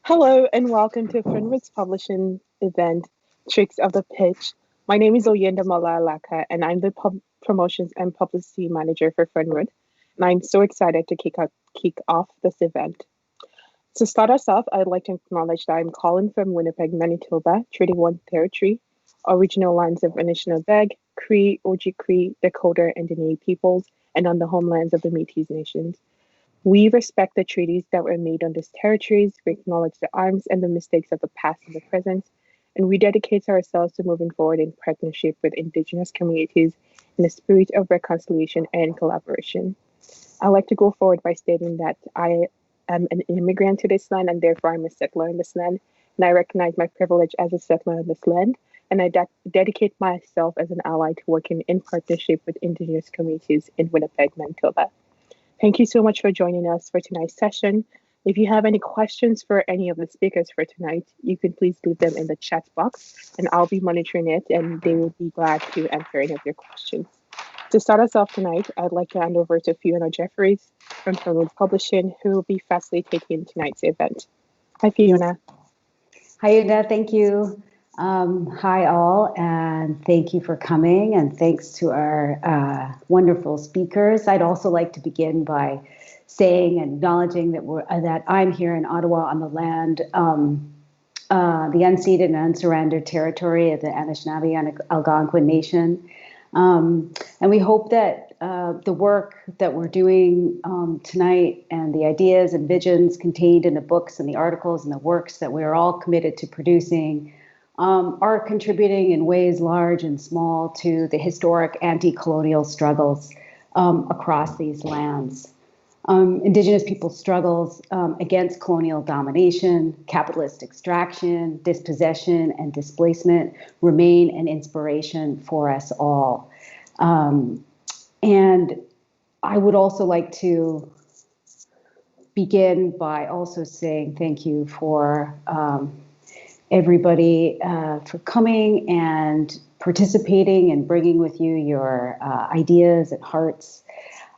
Hello and welcome to Fernwood's publishing event, Tricks of the Pitch. My name is Oyenda Malalaka and I'm the promotions and publicity manager for Fernwood. And I'm so excited to kick off this event. To start us off, I'd like to acknowledge that I'm calling from Winnipeg, Manitoba, Treaty 1 territory, original lands of Anishinaabe, Cree, Ojibwe, Dakota, and Dene peoples, and on the homelands of the Métis nations. We respect the treaties that were made on these territories, we acknowledge the arms and the mistakes of the past and the present, and we dedicate ourselves to moving forward in partnership with Indigenous communities in a spirit of reconciliation and collaboration. I'd like to go forward by stating that I am an immigrant to this land and therefore I'm a settler in this land, and I recognize my privilege as a settler in this land, and I dedicate myself as an ally to working in partnership with Indigenous communities in Winnipeg, Manitoba. Thank you so much for joining us for tonight's session. If you have any questions for any of the speakers for tonight, you can please leave them in the chat box and I'll be monitoring it and they will be glad to answer any of your questions. To start us off tonight, I'd like to hand over to Fiona Jeffries from Fernwood Publishing, who will be facilitating tonight's event. Hi, Fiona. Hi, Yuda. Thank you. Hi, all, and thank you for coming, and thanks to our wonderful speakers. I'd also like to begin by saying and acknowledging that I'm here in Ottawa on the land, the unceded and unsurrendered territory of the Anishinaabe and Algonquin Nation. And we hope that the work that we're doing tonight and the ideas and visions contained in the books and the articles and the works that we're all committed to producing are contributing in ways large and small to the historic anti-colonial struggles across these lands. Indigenous peoples' struggles against colonial domination, capitalist extraction, dispossession, and displacement remain an inspiration for us all. And I would also like to begin by also saying thank you for everybody for coming and participating and bringing with you your ideas and hearts.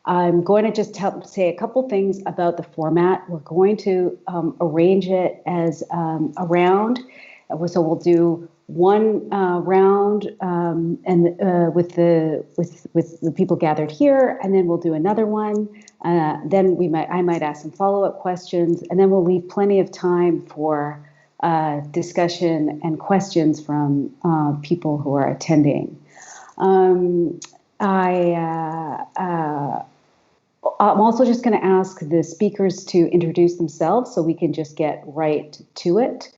I'm going to just say a couple things about the format. We're going to arrange it as a round. So we'll do one round and with the people gathered here, and then we'll do another one. Then I might ask some follow-up questions, and then we'll leave plenty of time for discussion and questions from people who are attending. I'm also just going to ask the speakers to introduce themselves so we can just get right to it.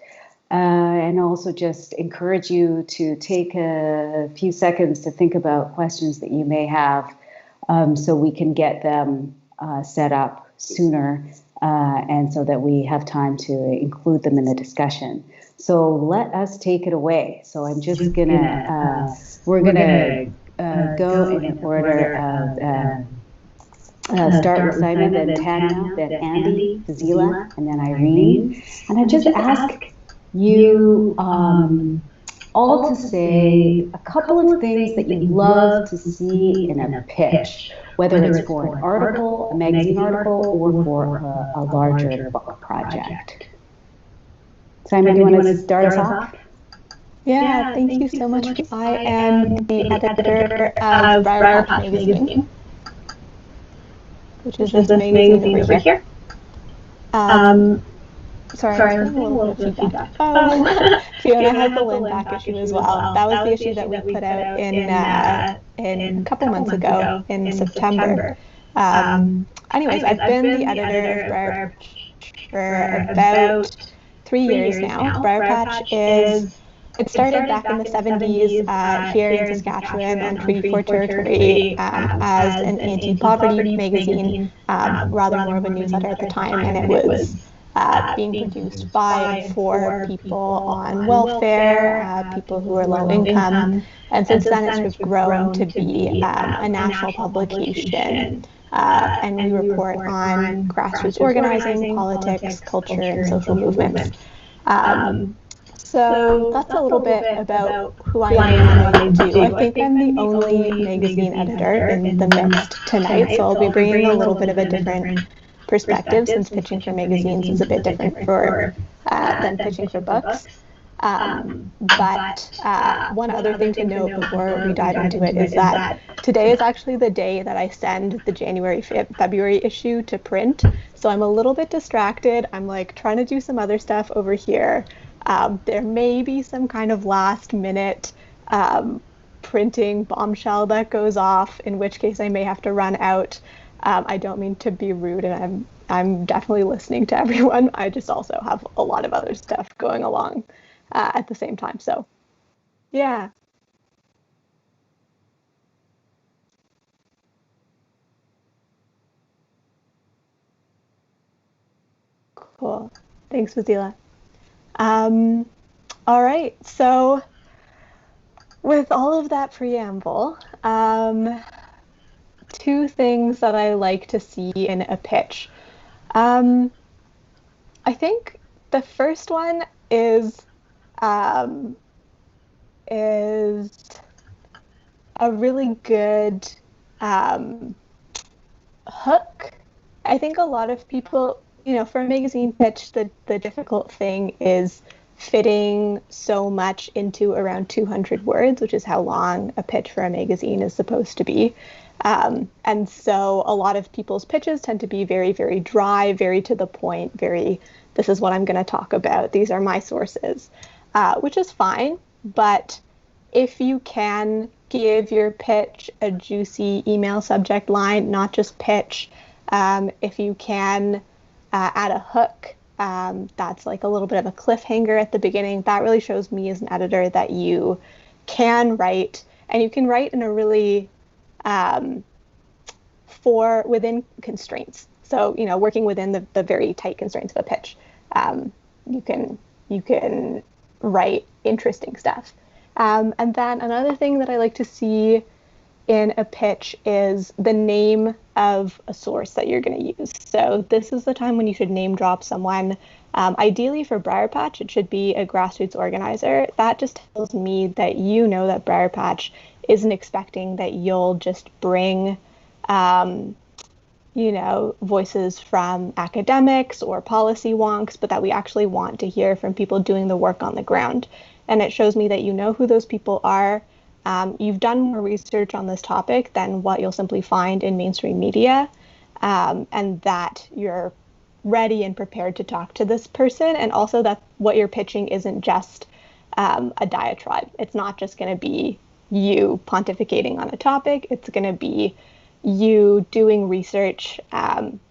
And also just encourage you to take a few seconds to think about questions that you may have so we can get them set up sooner and so that we have time to include them in the discussion. So let us take it away. So I'm just we're gonna go in order of start with Simon, then Tanya, then Andy, Fazeela, and then Irene. And I just ask you all to say a couple of things that you love to see in a pitch, whether it's for an article, a magazine article, or for a larger book project. Simon, do you want to start us off? Yeah, thank you so much. I am the editor of Briar Patch Magazine, which is this magazine over here. Sorry, I'm getting a little bit of feedback. Fiona has the Lynn back issue as well. That was the issue that we put out in a couple months ago in September. Anyways, I've been the editor of Briar Patch for about 3 years now. Briar Patch it started back in the 70s here in Saskatchewan on Treaty 4 territory as an anti-poverty magazine, rather more of a newsletter at the time, and it was being produced by and for people on welfare, people who are low income, and since then it's sort of grown to be a national publication, and we report on grassroots organizing, politics, culture, and social movements. So that's a little bit about who I am and what I do. I think I'm the only magazine editor in the midst tonight, so I'll be bringing a little bit of a different perspective, since pitching for magazines is a bit different than pitching for books. But one other thing to note before we dive into it is that today is actually the day that I send the February issue to print. So I'm a little bit distracted. I'm like trying to do some other stuff over here. There may be some kind of last minute printing bombshell that goes off, in which case I may have to run out. I don't mean to be rude, and I'm definitely listening to everyone. I just also have a lot of other stuff going along at the same time. So, yeah. Cool. Thanks, Fazeela. All right. So, with all of that preamble, two things that I like to see in a pitch. I think the first one is a really good hook. I think a lot of people, for a magazine pitch, the difficult thing is fitting so much into around 200 words, which is how long a pitch for a magazine is supposed to be. And so a lot of people's pitches tend to be very, very dry, very to the point, this is what I'm going to talk about. These are my sources, which is fine. But if you can give your pitch a juicy email subject line, not just pitch, if you can add a hook, that's like a little bit of a cliffhanger at the beginning, that really shows me as an editor that you can write, and you can write in a really within constraints. So, working within the very tight constraints of a pitch, you can write interesting stuff. And then another thing that I like to see in a pitch is the name of a source that you're going to use. So this is the time when you should name drop someone. Ideally for Briar Patch, it should be a grassroots organizer. That just tells me that that Briar Patch isn't expecting that you'll just bring, voices from academics or policy wonks, but that we actually want to hear from people doing the work on the ground. And it shows me that you know who those people are. You've done more research on this topic than what you'll simply find in mainstream media, and that you're ready and prepared to talk to this person, and also that what you're pitching isn't just a diatribe. It's not just going to be you pontificating on a topic. It's going to be you doing research,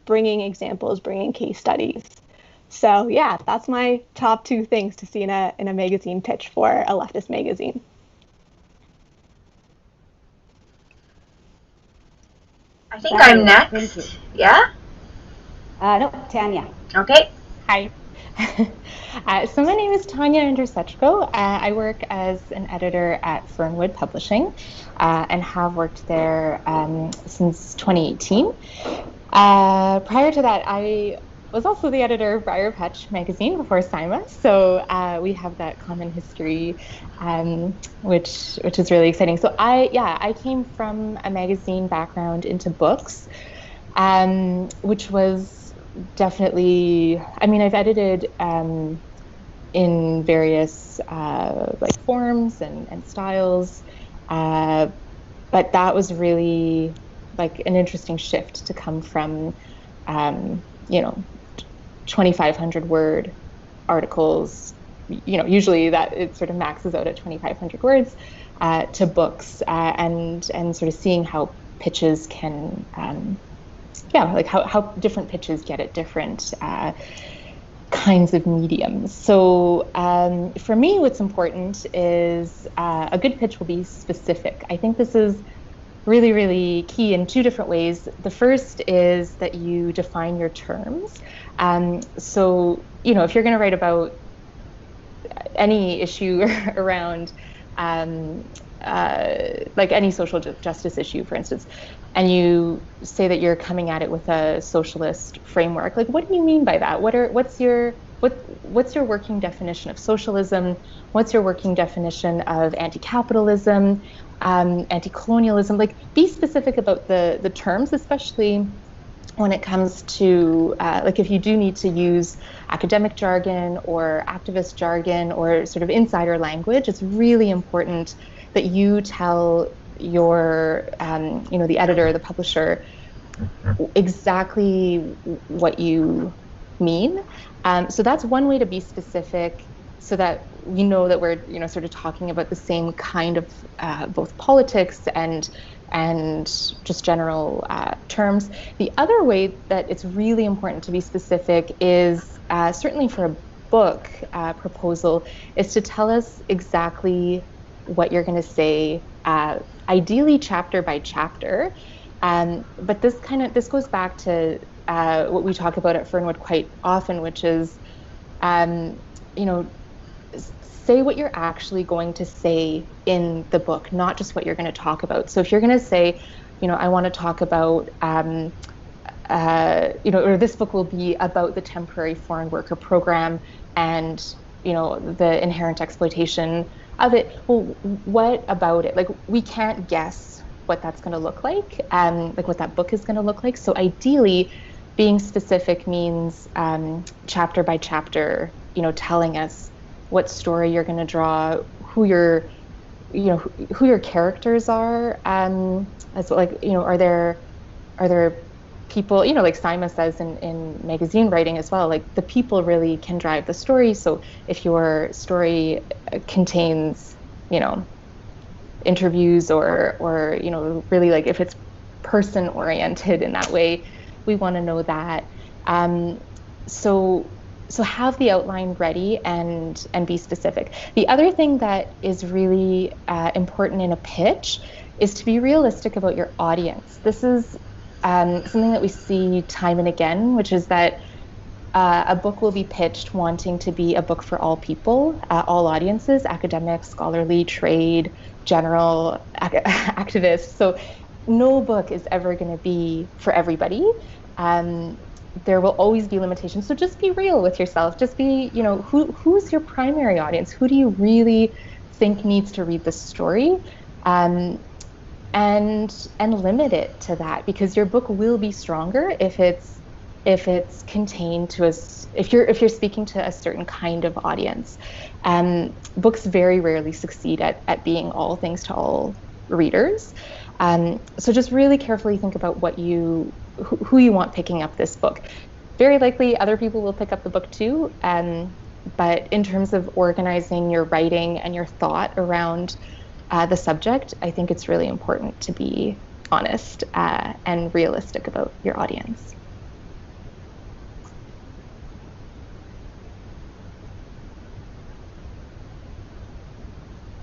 bringing examples, bringing case studies. So yeah, that's my top two things to see in a magazine pitch for a leftist magazine. I think I'm next. Yeah? No, Tanya. Okay. Hi. So my name is Tanya Andrusieczko. I work as an editor at Fernwood Publishing and have worked there since 2018. Prior to that, I was also the editor of Briar Patch magazine before SIMA, so we have that common history, which is really exciting. So I came from a magazine background into books, which was definitely, I've edited in various forms and styles, but that was really like an interesting shift to come from 2,500 word articles, usually that it sort of maxes out at 2,500 words, to books, and sort of seeing how pitches can, how different pitches get at different kinds of mediums. So for me, what's important is a good pitch will be specific. I think this is really, really key in two different ways. The first is that you define your terms. So, if you're going to write about any issue around like any social justice issue, for instance, and you say that you're coming at it with a socialist framework, like what do you mean by that? What's your working definition of socialism? What's your working definition of anti-capitalism, anti-colonialism? Like, be specific about the terms, especially when it comes to like if you do need to use academic jargon or activist jargon or sort of insider language, it's really important that you tell your, the editor, the publisher, exactly what you mean. So that's one way to be specific, so that we know that we're, sort of talking about the same kind of both politics and just general terms. The other way that it's really important to be specific is certainly for a book proposal, is to tell us exactly what you're going to say, ideally chapter by chapter. But this goes back to what we talk about at Fernwood quite often, which is, say what you're actually going to say in the book, not just what you're going to talk about. So if you're going to say, I want to talk about, or this book will be about the temporary foreign worker program and, the inherent exploitation of it. Well, what about it? Like, we can't guess what that's going to look like, like what that book is going to look like. So ideally, being specific means chapter by chapter, telling us what story you're going to draw, who your characters are, as well, like, are there people, like Sima says in magazine writing as well, like the people really can drive the story. So if your story contains, interviews or really, like, if it's person oriented in that way, we want to know that. So have the outline ready and be specific. The other thing that is really important in a pitch is to be realistic about your audience. This is something that we see time and again, which is that a book will be pitched wanting to be a book for all people, all audiences, academics, scholarly, trade, general, activists. So no book is ever going to be for everybody. There will always be limitations. So just be real with yourself. Just be, who's your primary audience? Who do you really think needs to read the story? And limit it to that, because your book will be stronger if it's contained to if you're speaking to a certain kind of audience. Books very rarely succeed at being all things to all readers. So just really carefully think about who you want picking up this book. Very likely other people will pick up the book too, but in terms of organizing your writing and your thought around the subject, I think it's really important to be honest and realistic about your audience.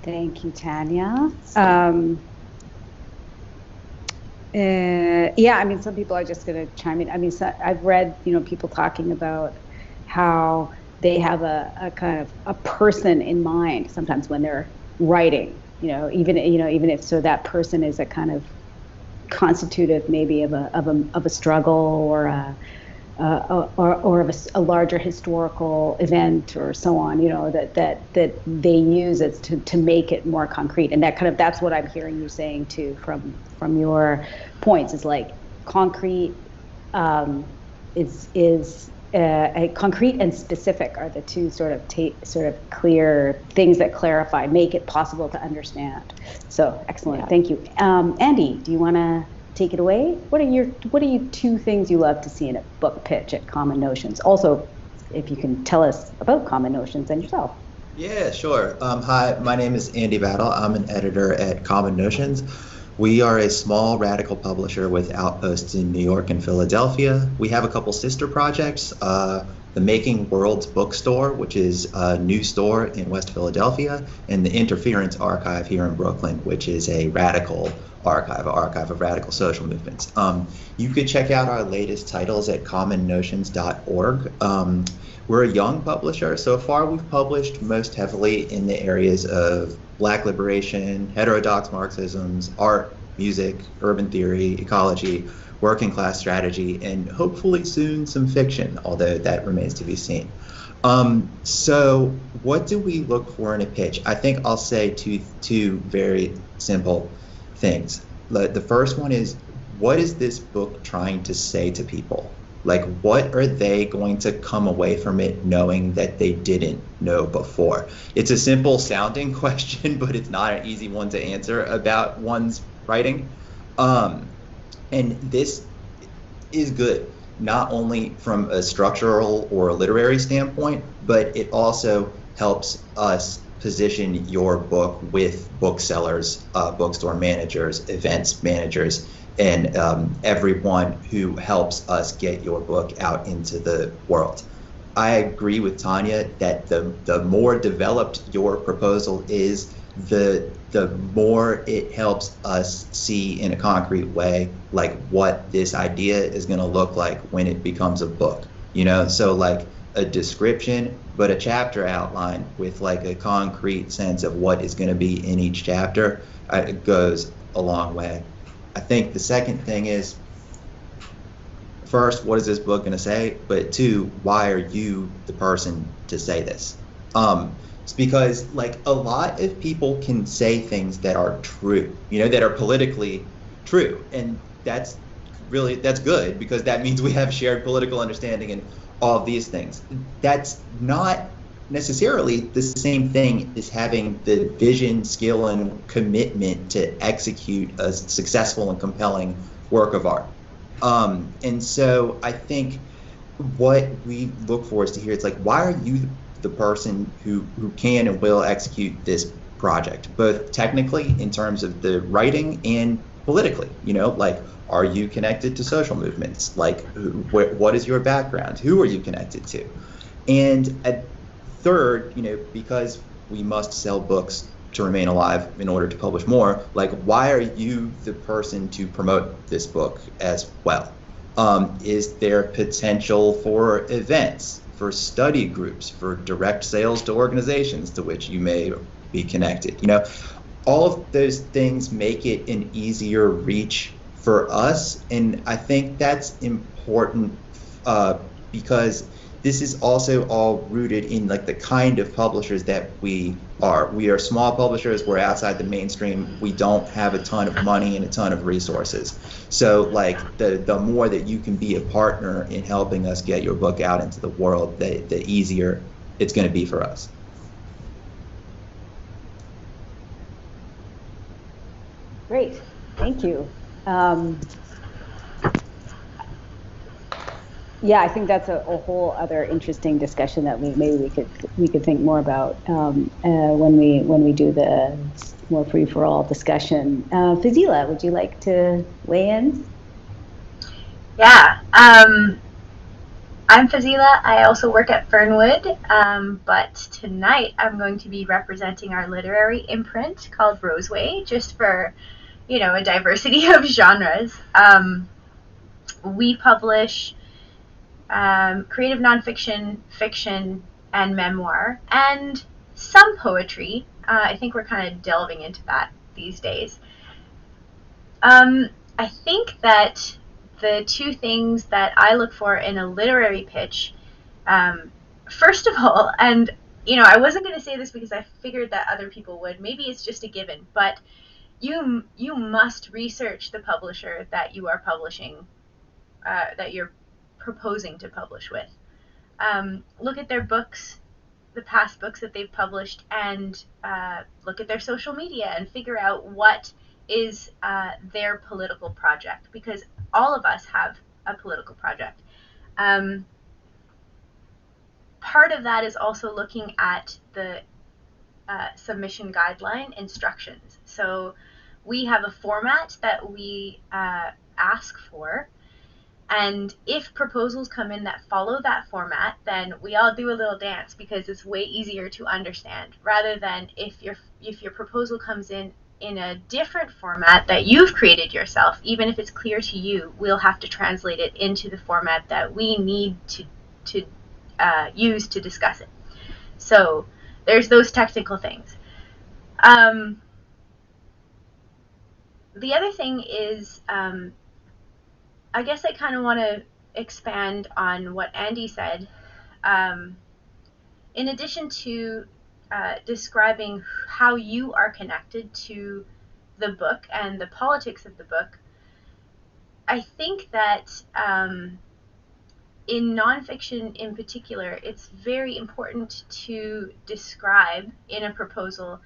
Thank you, Tanya. Yeah, I mean, some people are just going to chime in. I mean, I've read, people talking about how they have a kind of a person in mind sometimes when they're writing, even if so that person is a kind of constitutive maybe of a struggle or of a larger historical event or so on, that they use it to make it more concrete. And that's what I'm hearing you saying too from your points, is like concrete is concrete and specific are the two sort of clear things that clarify, make it possible to understand. So excellent. Yeah. Thank you. Andy, do you want to take it away? What are you two things you love to see in a book pitch at Common Notions? Also, if you can tell us about Common Notions and yourself. Yeah, sure. Hi, my name is Andy Battle. I'm an editor at Common Notions. We are a small radical publisher with outposts in New York and Philadelphia. We have a couple sister projects, the Making Worlds bookstore, which is a new store in West Philadelphia, and the Interference Archive here in Brooklyn, which is a radical archive of radical social movements. You could check out our latest titles at commonnotions.org. We're a young publisher. So far, we've published most heavily in the areas of Black liberation, heterodox Marxisms, art, music, urban theory, ecology, working class strategy, and hopefully soon some fiction, although that remains to be seen. So what do we look for in a pitch? I think I'll say two very simple things. The first one is, what is this book trying to say to people? Like, what are they going to come away from it knowing that they didn't know before? It's a simple sounding question, but it's not an easy one to answer about one's writing. And this is good, not only from a structural or a literary standpoint, but it also helps us position your book with booksellers, bookstore managers, events managers, and everyone who helps us get your book out into the world. I agree with Tanya that the more developed your proposal is, the more it helps us see in a concrete way like what this idea is going to look like when it becomes a book. So like a description, but a chapter outline with like a concrete sense of what is going to be in each chapter, it goes a long way. I think the second thing is, first, what is this book going to say? But two, why are you the person to say this? It's because like a lot of people can say things that are true, that are politically true. And that's good, because that means we have shared political understanding and all of these things. That's not necessarily the same thing as having the vision, skill, and commitment to execute a successful and compelling work of art. And so I think what we look for is to hear, it's like, why are you the person who can and will execute this project, both technically in terms of the writing and politically? Like, are you connected to social movements? Like, what is your background? Who are you connected to? And at third, because we must sell books to remain alive in order to publish more, like, why are you the person to promote this book as well? Is there potential for events, for study groups, for direct sales to organizations to which you may be connected? All of those things make it an easier reach for us. And I think that's important because this is also all rooted in like the kind of publishers that we are. We are small publishers. We're outside the mainstream. We don't have a ton of money and a ton of resources. So like the more that you can be a partner in helping us get your book out into the world, the easier it's going to be for us. Great, thank you. Yeah, I think that's a whole other interesting discussion that we could think more about when we do the more free-for-all discussion. Fazeela, would you like to weigh in? Yeah, I'm Fazeela. I also work at Fernwood, but tonight I'm going to be representing our literary imprint called Roseway, just for a diversity of genres. We publish creative nonfiction, fiction, and memoir, and some poetry. I think we're kind of delving into that these days. I think that the two things that I look for in a literary pitch, first of all, and I wasn't going to say this because I figured that other people would, maybe it's just a given, but you must research the publisher that you are publishing, that you're proposing to publish with. Look at their books, the past books that they've published, and look at their social media and figure out what is their political project, because all of us have a political project. Part of that is also looking at the submission guideline instructions. So we have a format that we ask for, and if proposals come in that follow that format, then we all do a little dance, because it's way easier to understand, rather than if your proposal comes in a different format that you've created yourself. Even if it's clear to you, we'll have to translate it into the format that we need to use to discuss it. So there's those technical things. The other thing is, I guess I kind of want to expand on what Andy said. In addition to describing how you are connected to the book and the politics of the book, I think that in nonfiction in particular, it's very important to describe in a proposal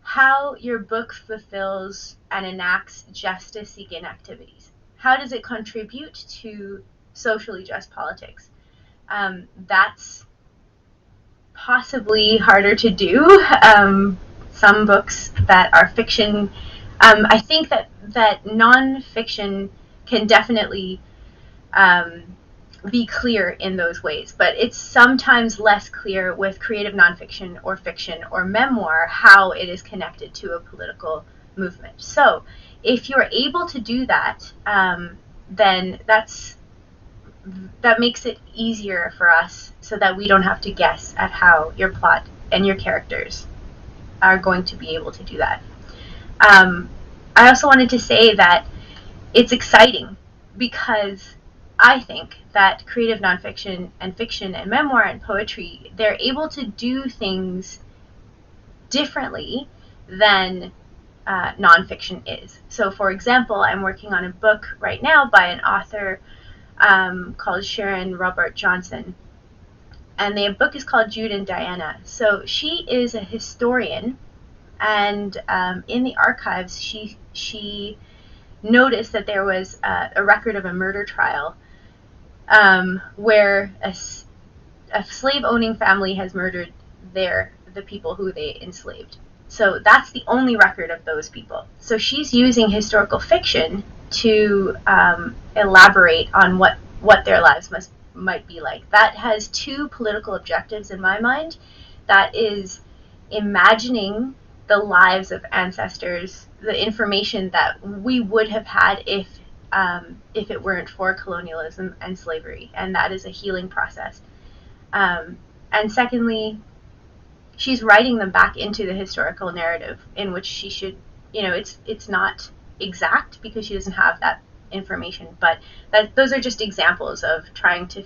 how your book fulfills and enacts justice-seeking activities. How does it contribute to socially just politics? That's possibly harder to do. Some books that are fiction, I think that nonfiction can definitely be clear in those ways, but it's sometimes less clear with creative nonfiction or fiction or memoir how it is connected to a political movement. So if you're able to do that, then that makes it easier for us so that we don't have to guess at how your plot and your characters are going to be able to do that. I also wanted to say that it's exciting because I think that creative nonfiction and fiction and memoir and poetry, they're able to do things differently than nonfiction is. So, for example, I'm working on a book right now by an author called Sharon Robert Johnson, and the book is called Jude and Diana. So she is a historian, and in the archives, she noticed that there was a record of a murder trial where a slave-owning family has murdered the people who they enslaved. So that's the only record of those people. So she's using historical fiction to elaborate on what their lives might be like. That has two political objectives in my mind. That is imagining the lives of ancestors, the information that we would have had if it weren't for colonialism and slavery, and that is a healing process. And secondly, she's writing them back into the historical narrative in which she should, it's not exact because she doesn't have that information, but those are just examples of trying to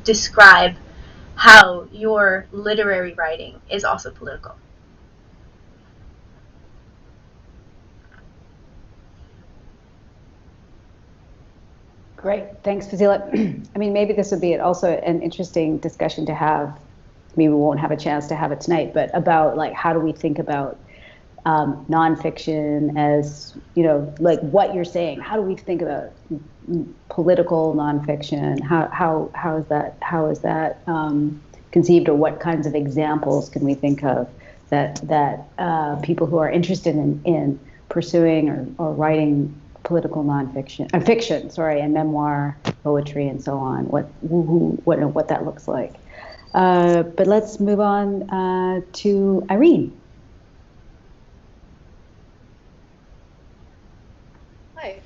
describe how your literary writing is also political. Great, thanks, Fazeela. I mean, maybe this would be also an interesting discussion to have. Maybe we won't have a chance to have it tonight, but about like how do we think about nonfiction as, like what you're saying. How do we think about political nonfiction? How is that conceived, or what kinds of examples can we think of that people who are interested in pursuing or writing political nonfiction, fiction, and memoir, poetry, and so on, what that looks like. But let's move on to Irene. Hi,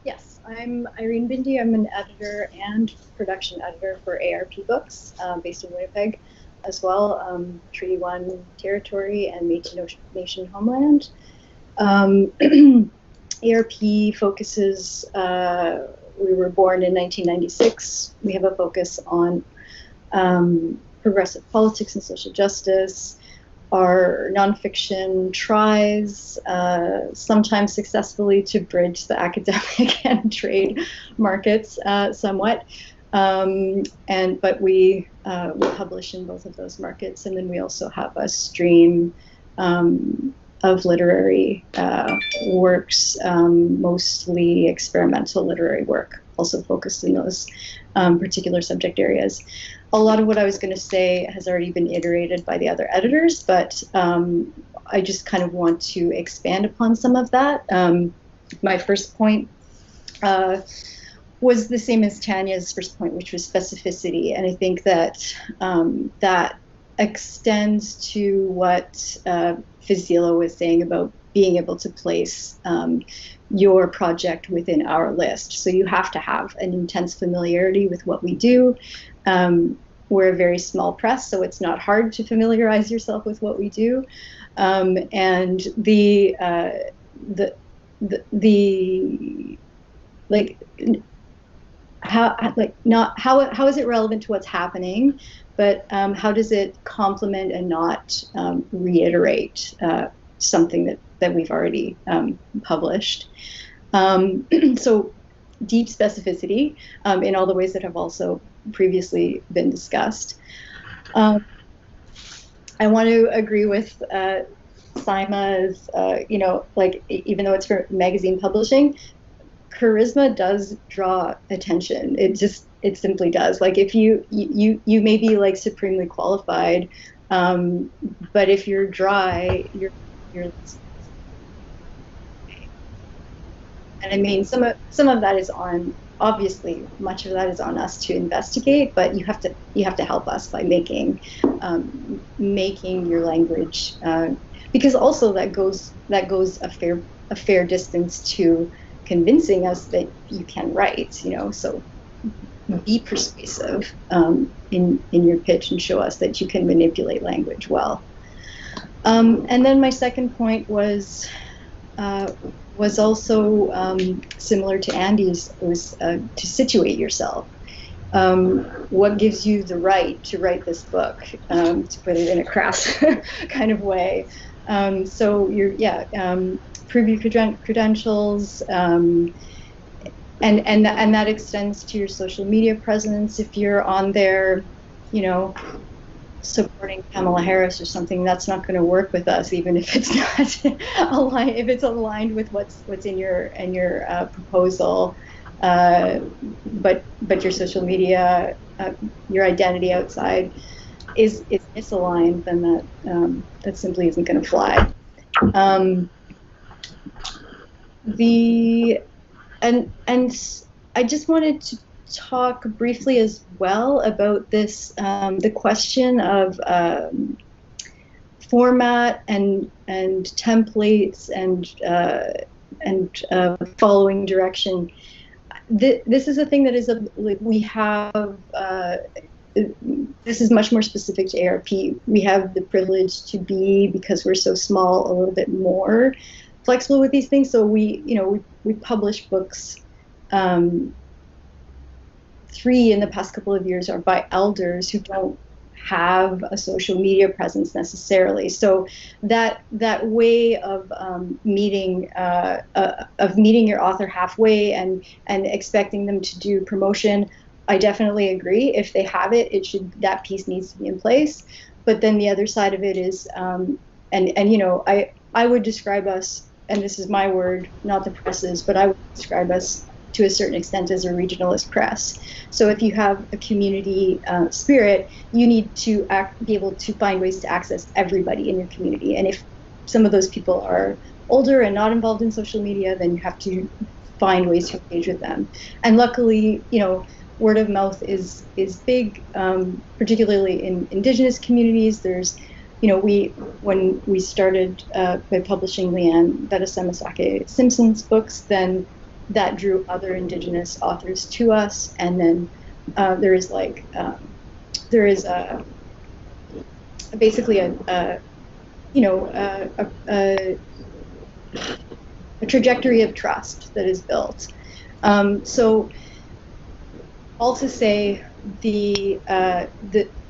yes, I'm Irene Bindi. I'm an editor and production editor for ARP Books, based in Winnipeg as well, Treaty 1 territory and Métis Nation homeland. ARP focuses, we were born in 1996. We have a focus on progressive politics and social justice. Our nonfiction tries, sometimes successfully, to bridge the academic and trade markets somewhat. But we publish in both of those markets, and then we also have a stream of literary works, mostly experimental literary work, also focused in those particular subject areas. A lot of what I was going to say has already been iterated by the other editors, but I just kind of want to expand upon some of that. My first point was the same as Tanya's first point, which was specificity, and I think that that extends to what Fazeela was saying about being able to place your project within our list. So you have to have an intense familiarity with what we do. We're a very small press, so it's not hard to familiarize yourself with what we do. And how is it relevant to what's happening, but how does it complement and not reiterate something that we've already published? So deep specificity in all the ways that have also previously been discussed. I want to agree with Sima's, like, even though it's for magazine publishing, charisma does draw attention. It simply does. Like, if you may be like supremely qualified, but if you're dry, you're. And I mean, some of that is on, obviously, much of that is on us to investigate, but you have to help us by making your language, because also that goes a fair distance to convincing us that you can write, so be persuasive in your pitch and show us that you can manipulate language well. And then my second point was also similar to Andy's, was to situate yourself. What gives you the right to write this book, to put it in a crass kind of way? So prove your credentials, and that extends to your social media presence. If you're on there, supporting Kamala Harris or something, that's not going to work with us, even if it's not aligned. If it's aligned with what's in your proposal, but your social media, your identity outside is misaligned, then that simply isn't going to fly. And I just wanted to talk briefly as well about this, the question of format and templates and following direction. This is a thing that is we have. This is much more specific to ARP. We have the privilege to be, because we're so small, a little bit more flexible with these things. So we publish books. 3 in the past couple of years are by elders who don't have a social media presence necessarily. So that way of meeting your author halfway and expecting them to do promotion, I definitely agree. If they have it, that piece needs to be in place. But then the other side of it is, I would describe us, and this is my word, not the press's, but I would describe us to a certain extent as a regionalist press. So if you have a community spirit, you need to be able to find ways to access everybody in your community. And if some of those people are older and not involved in social media, then you have to find ways to engage with them. And luckily, word of mouth is big, particularly in Indigenous communities. There's, when we started by publishing Leanne Bedesemasake Simpson's books, then that drew other Indigenous authors to us, and then there is basically a trajectory of trust that is built. So, all to say, the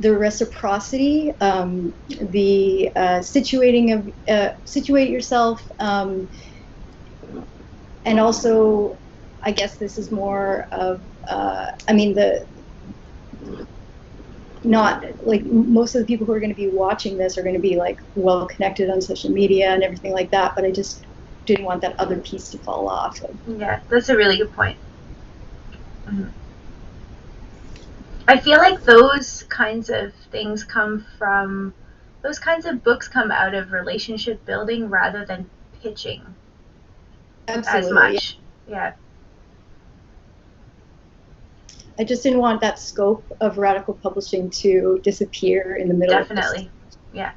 reciprocity, the situate yourself. And also, I guess this is more of, not like most of the people who are going to be watching this are going to be like well connected on social media and everything like that, but I just didn't want that other piece to fall off. Yeah, that's a really good point. Mm-hmm. I feel like those kinds of things those kinds of books come out of relationship building rather than pitching. Absolutely. As much. Yeah. I just didn't want that scope of radical publishing to disappear in the middle. Definitely. Yeah.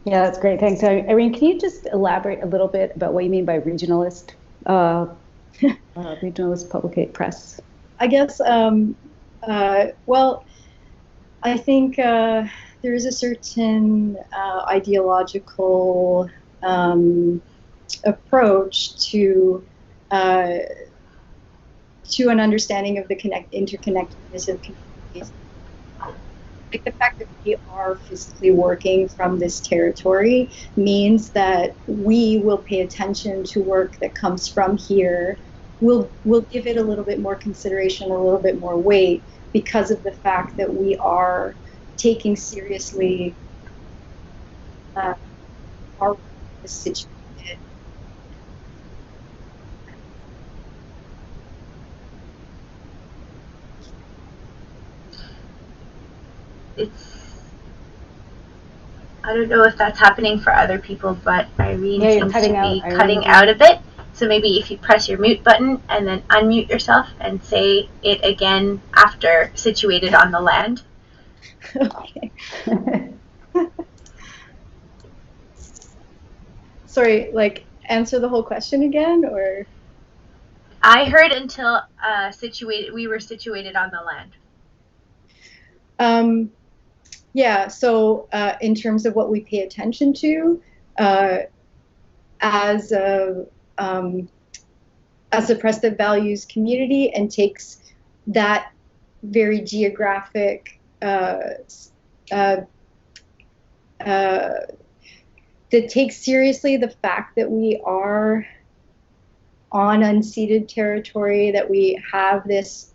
Yeah, that's great. Thanks. So, Irene, can you just elaborate a little bit about what you mean by regionalist, regionalist public press? I guess, well, I think there is a certain ideological approach to an understanding of the interconnectedness of communities. like the fact that we are physically working from this territory means that we will pay attention to work that comes from here. We'll give it a little bit more consideration, a little bit more weight, because of the fact that we are taking seriously our situation. I don't know if that's happening for other people, but Irene seems to be cutting out a bit. So maybe if you press your mute button and then unmute yourself and say it again after situated on the land. Okay. Sorry, like answer the whole question again, or? I heard until we were situated on the land. Yeah, so in terms of what we pay attention to, as a press that values community and takes that very geographic that takes seriously the fact that we are on unceded territory, that we have this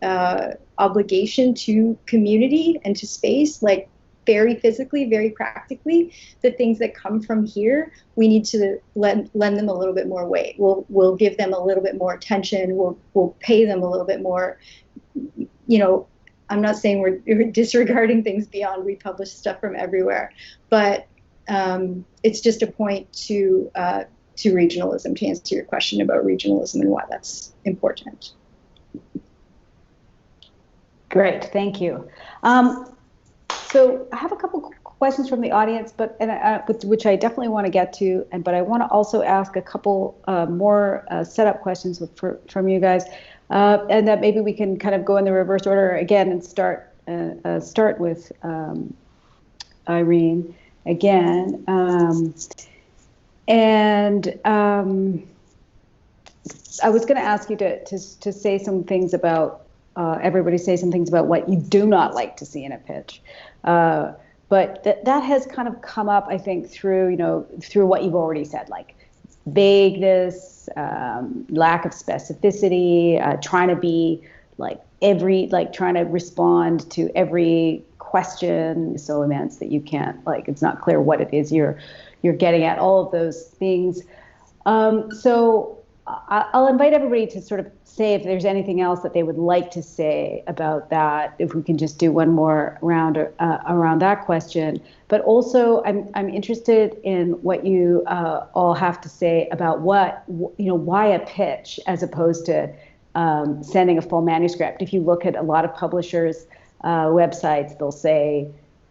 obligation to community and to space, like very physically, very practically. The things that come from here, we need to lend them a little bit more weight. We'll give them a little bit more attention. We'll pay them a little bit more. You know, I'm not saying we're disregarding things beyond. We publish stuff from everywhere, but it's just a point to regionalism, to answer your question about regionalism and why that's important. Great, thank you. So I have a couple questions from the audience, which I definitely want to get to, but I want to also ask a couple more setup questions from you guys, and that maybe we can kind of go in the reverse order again and start with Irene again. And I was going to ask you to say some things about, everybody say some things about what you do not like to see in a pitch. But that has kind of come up, I think, through what you've already said, like vagueness, lack of specificity, trying to be trying to respond to every question so immense that you can't, it's not clear what it is you're getting at, all of those things. So I'll invite everybody to sort of say if there's anything else that they would like to say about that, if we can just do one more round around that question. But also I'm interested in what you all have to say about why a pitch as opposed to sending a full manuscript. If you look at a lot of publishers' websites, they'll say,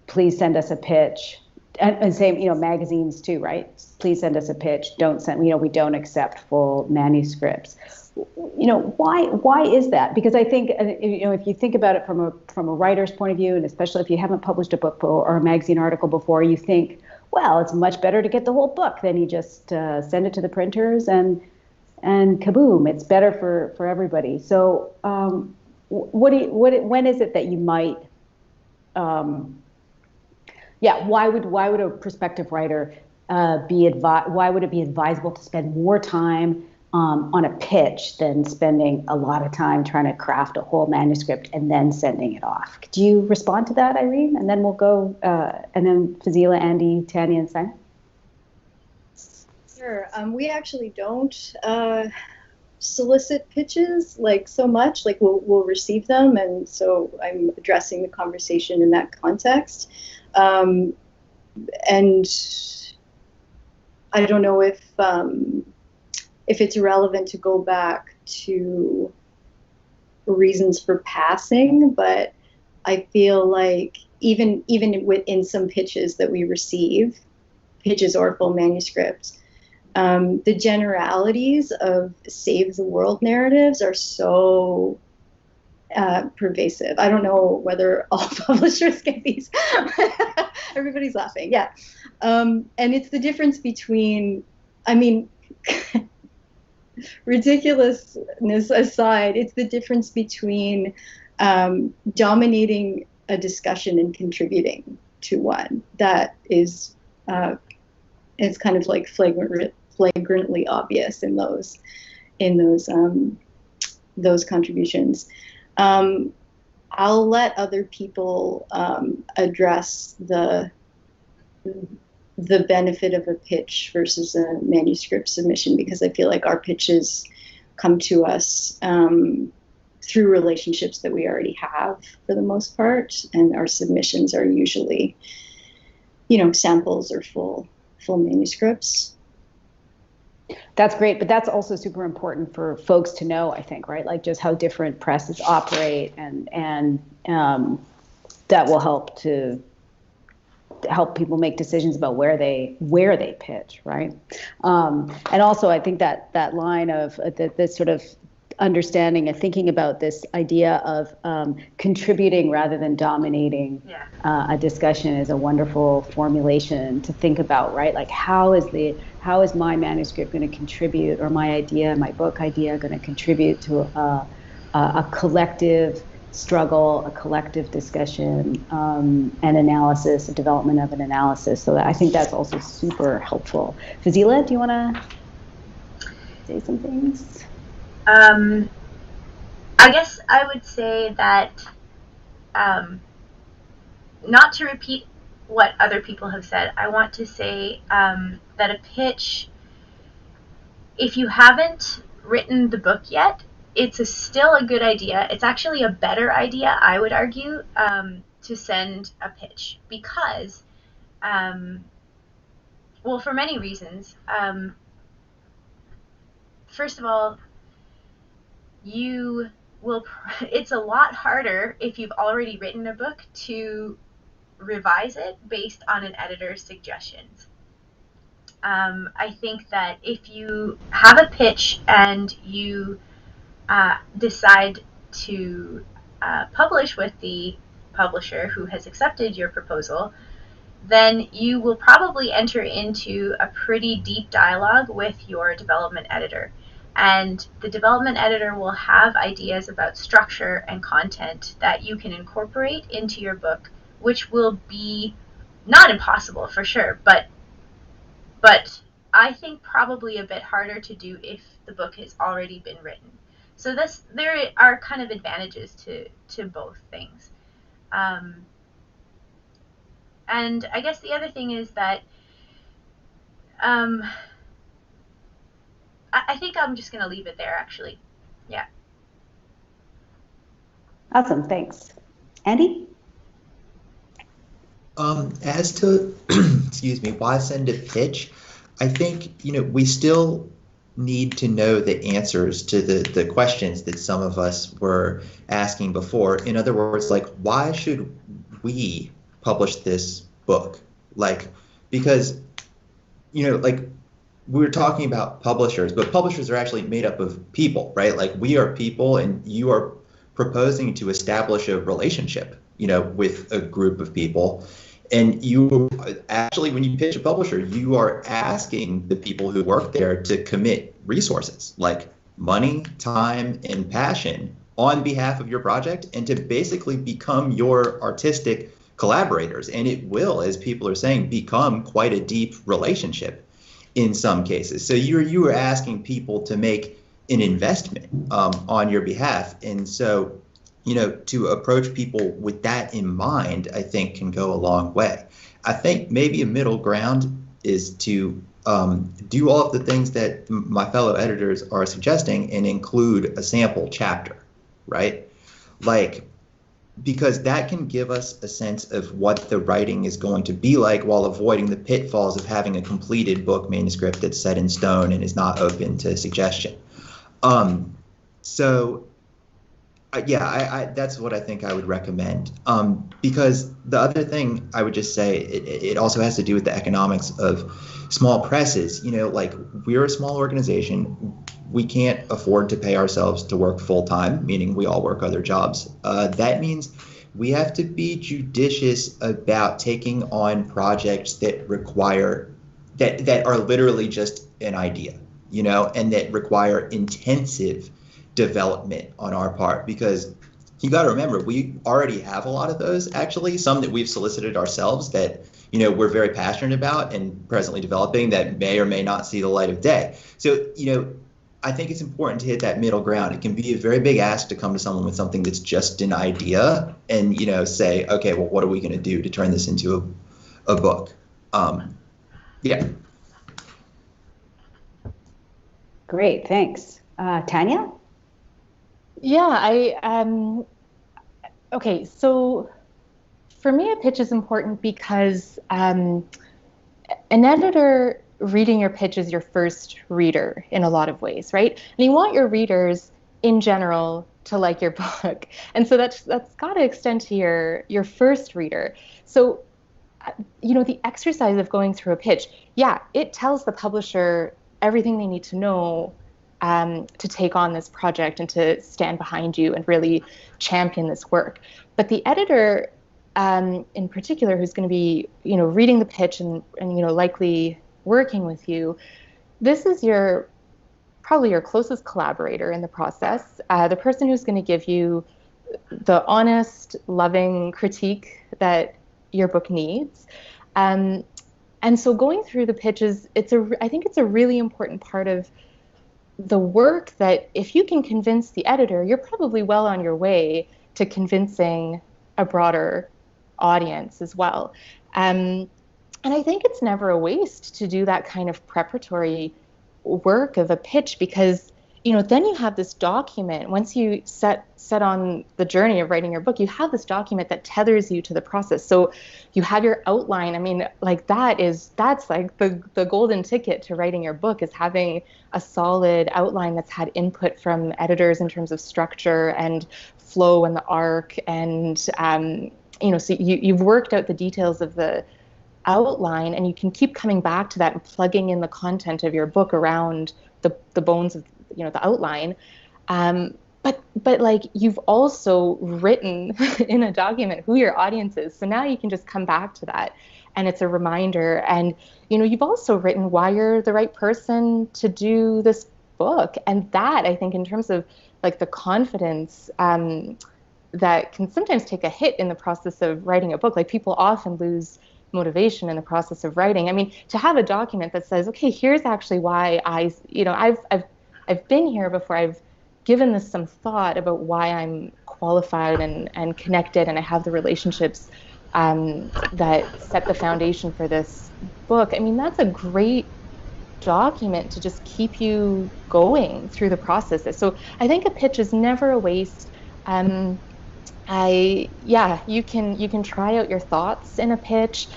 please send us a pitch. And same, magazines too, right? Please send us a pitch. Don't send, we don't accept full manuscripts. Why is that? Because I think, if you think about it from a writer's point of view, and especially if you haven't published a book or a magazine article before, you think, well, it's much better to get the whole book than you just send it to the printers and kaboom, it's better for everybody. So when is it that you might? Why would a prospective writer why would it be advisable to spend more time on a pitch than spending a lot of time trying to craft a whole manuscript and then sending it off? Could you respond to that, Irene? And then we'll go, and then Fazeela, Andy, Tanya, and Simon. Sure. We actually don't solicit pitches so much. We'll receive them, and so I'm addressing the conversation in that context. And I don't know if it's relevant to go back to reasons for passing, but I feel like even within some pitches that we receive, pitches or full manuscripts, the generalities of save the world narratives are so pervasive. I don't know whether all publishers get these. Everybody's laughing. Yeah. And it's the difference between, ridiculousness aside, it's the difference between dominating a discussion and contributing to one. That is it's kind of like flagrantly obvious in those contributions. I'll let other people address the benefit of a pitch versus a manuscript submission, because I feel like our pitches come to us through relationships that we already have for the most part, and our submissions are usually, samples or full manuscripts. That's great, but that's also super important for folks to know, I think, right? Like just how different presses operate, and that will help people make decisions about where they pitch, right? And also, I think that line of the sort of understanding and thinking about this idea of contributing rather than dominating a discussion is a wonderful formulation to think about, right? Like how is my manuscript going to contribute, or my book idea going to contribute to a collective struggle, a collective discussion, an analysis, a development of an analysis. So I think that's also super helpful. Fazeela, do you want to say some things? I guess I would say that, not to repeat what other people have said, I want to say that a pitch, if you haven't written the book yet, it's still a good idea. It's actually a better idea, I would argue, to send a pitch, because, well, for many reasons. First of all, it's a lot harder if you've already written a book to revise it based on an editor's suggestions. I think that if you have a pitch and you decide to publish with the publisher who has accepted your proposal, then you will probably enter into a pretty deep dialogue with your development editor. And the development editor will have ideas about structure and content that you can incorporate into your book, which will be not impossible for sure, but I think probably a bit harder to do if the book has already been written. So there are kind of advantages to both things. And I guess the other thing is that I think I'm just going to leave it there, actually. Yeah. Awesome, thanks. Andy? As to, excuse me, why send a pitch? I think, we still need to know the answers to the questions that some of us were asking before. In other words, like, why should we publish this book? Like, because, like, we were talking about publishers, but publishers are actually made up of people, right? Like, we are people, and you are proposing to establish a relationship, with a group of people. And you actually, when you pitch a publisher, you are asking the people who work there to commit resources like money, time, and passion on behalf of your project, and to basically become your artistic collaborators. And it will, as people are saying, become quite a deep relationship in some cases. So you are asking people to make an investment on your behalf. And so, to approach people with that in mind, I think can go a long way. I think maybe a middle ground is to do all of the things that my fellow editors are suggesting and include a sample chapter, right? Like, because that can give us a sense of what the writing is going to be like, while avoiding the pitfalls of having a completed book manuscript that's set in stone and is not open to suggestion. That's what I think I would recommend. Because the other thing I would just say, it also has to do with the economics of small presses. Like, we're a small organization. We can't afford to pay ourselves to work full time, meaning we all work other jobs. That means we have to be judicious about taking on projects that that are literally just an idea, and that require intensive development on our part, because you got to remember, we already have a lot of those, actually, some that we've solicited ourselves that, we're very passionate about and presently developing that may or may not see the light of day. So, I think it's important to hit that middle ground. It can be a very big ask to come to someone with something that's just an idea and, say, okay, well, what are we going to do to turn this into a book? Yeah. Great, thanks. Tanya? Yeah, okay, so for me, a pitch is important because an editor reading your pitch is your first reader in a lot of ways, right? And you want your readers in general to like your book. And so that's got to extend to your first reader. So, the exercise of going through a pitch, yeah, it tells the publisher everything they need to know to take on this project and to stand behind you and really champion this work. But the editor, in particular, who's going to be, reading the pitch and likely working with you, this is probably your closest collaborator in the process, the person who's going to give you the honest, loving critique that your book needs. And so going through the pitches, I think it's a really important part of the work that if you can convince the editor, you're probably well on your way to convincing a broader audience as well. And I think it's never a waste to do that kind of preparatory work of a pitch because, then you have this document. Once you set on the journey of writing your book, you have this document that tethers you to the process. So you have your outline. I mean, like that's like the golden ticket to writing your book is having a solid outline that's had input from editors in terms of structure and flow and the arc. And, so you've worked out the details of the outline and you can keep coming back to that and plugging in the content of your book around the bones of the outline, but like you've also written in a document who your audience is, so now you can just come back to that and it's a reminder. And you've also written why you're the right person to do this book, and that I think in terms of like the confidence that can sometimes take a hit in the process of writing a book, like people often lose motivation in the process of writing. I mean, to have a document that says, okay, here's actually why I've been here before, I've given this some thought about why I'm qualified and connected, and I have the relationships that set the foundation for this book. I mean, that's a great document to just keep you going through the process. So I think a pitch is never a waste. You can try out your thoughts in a pitch.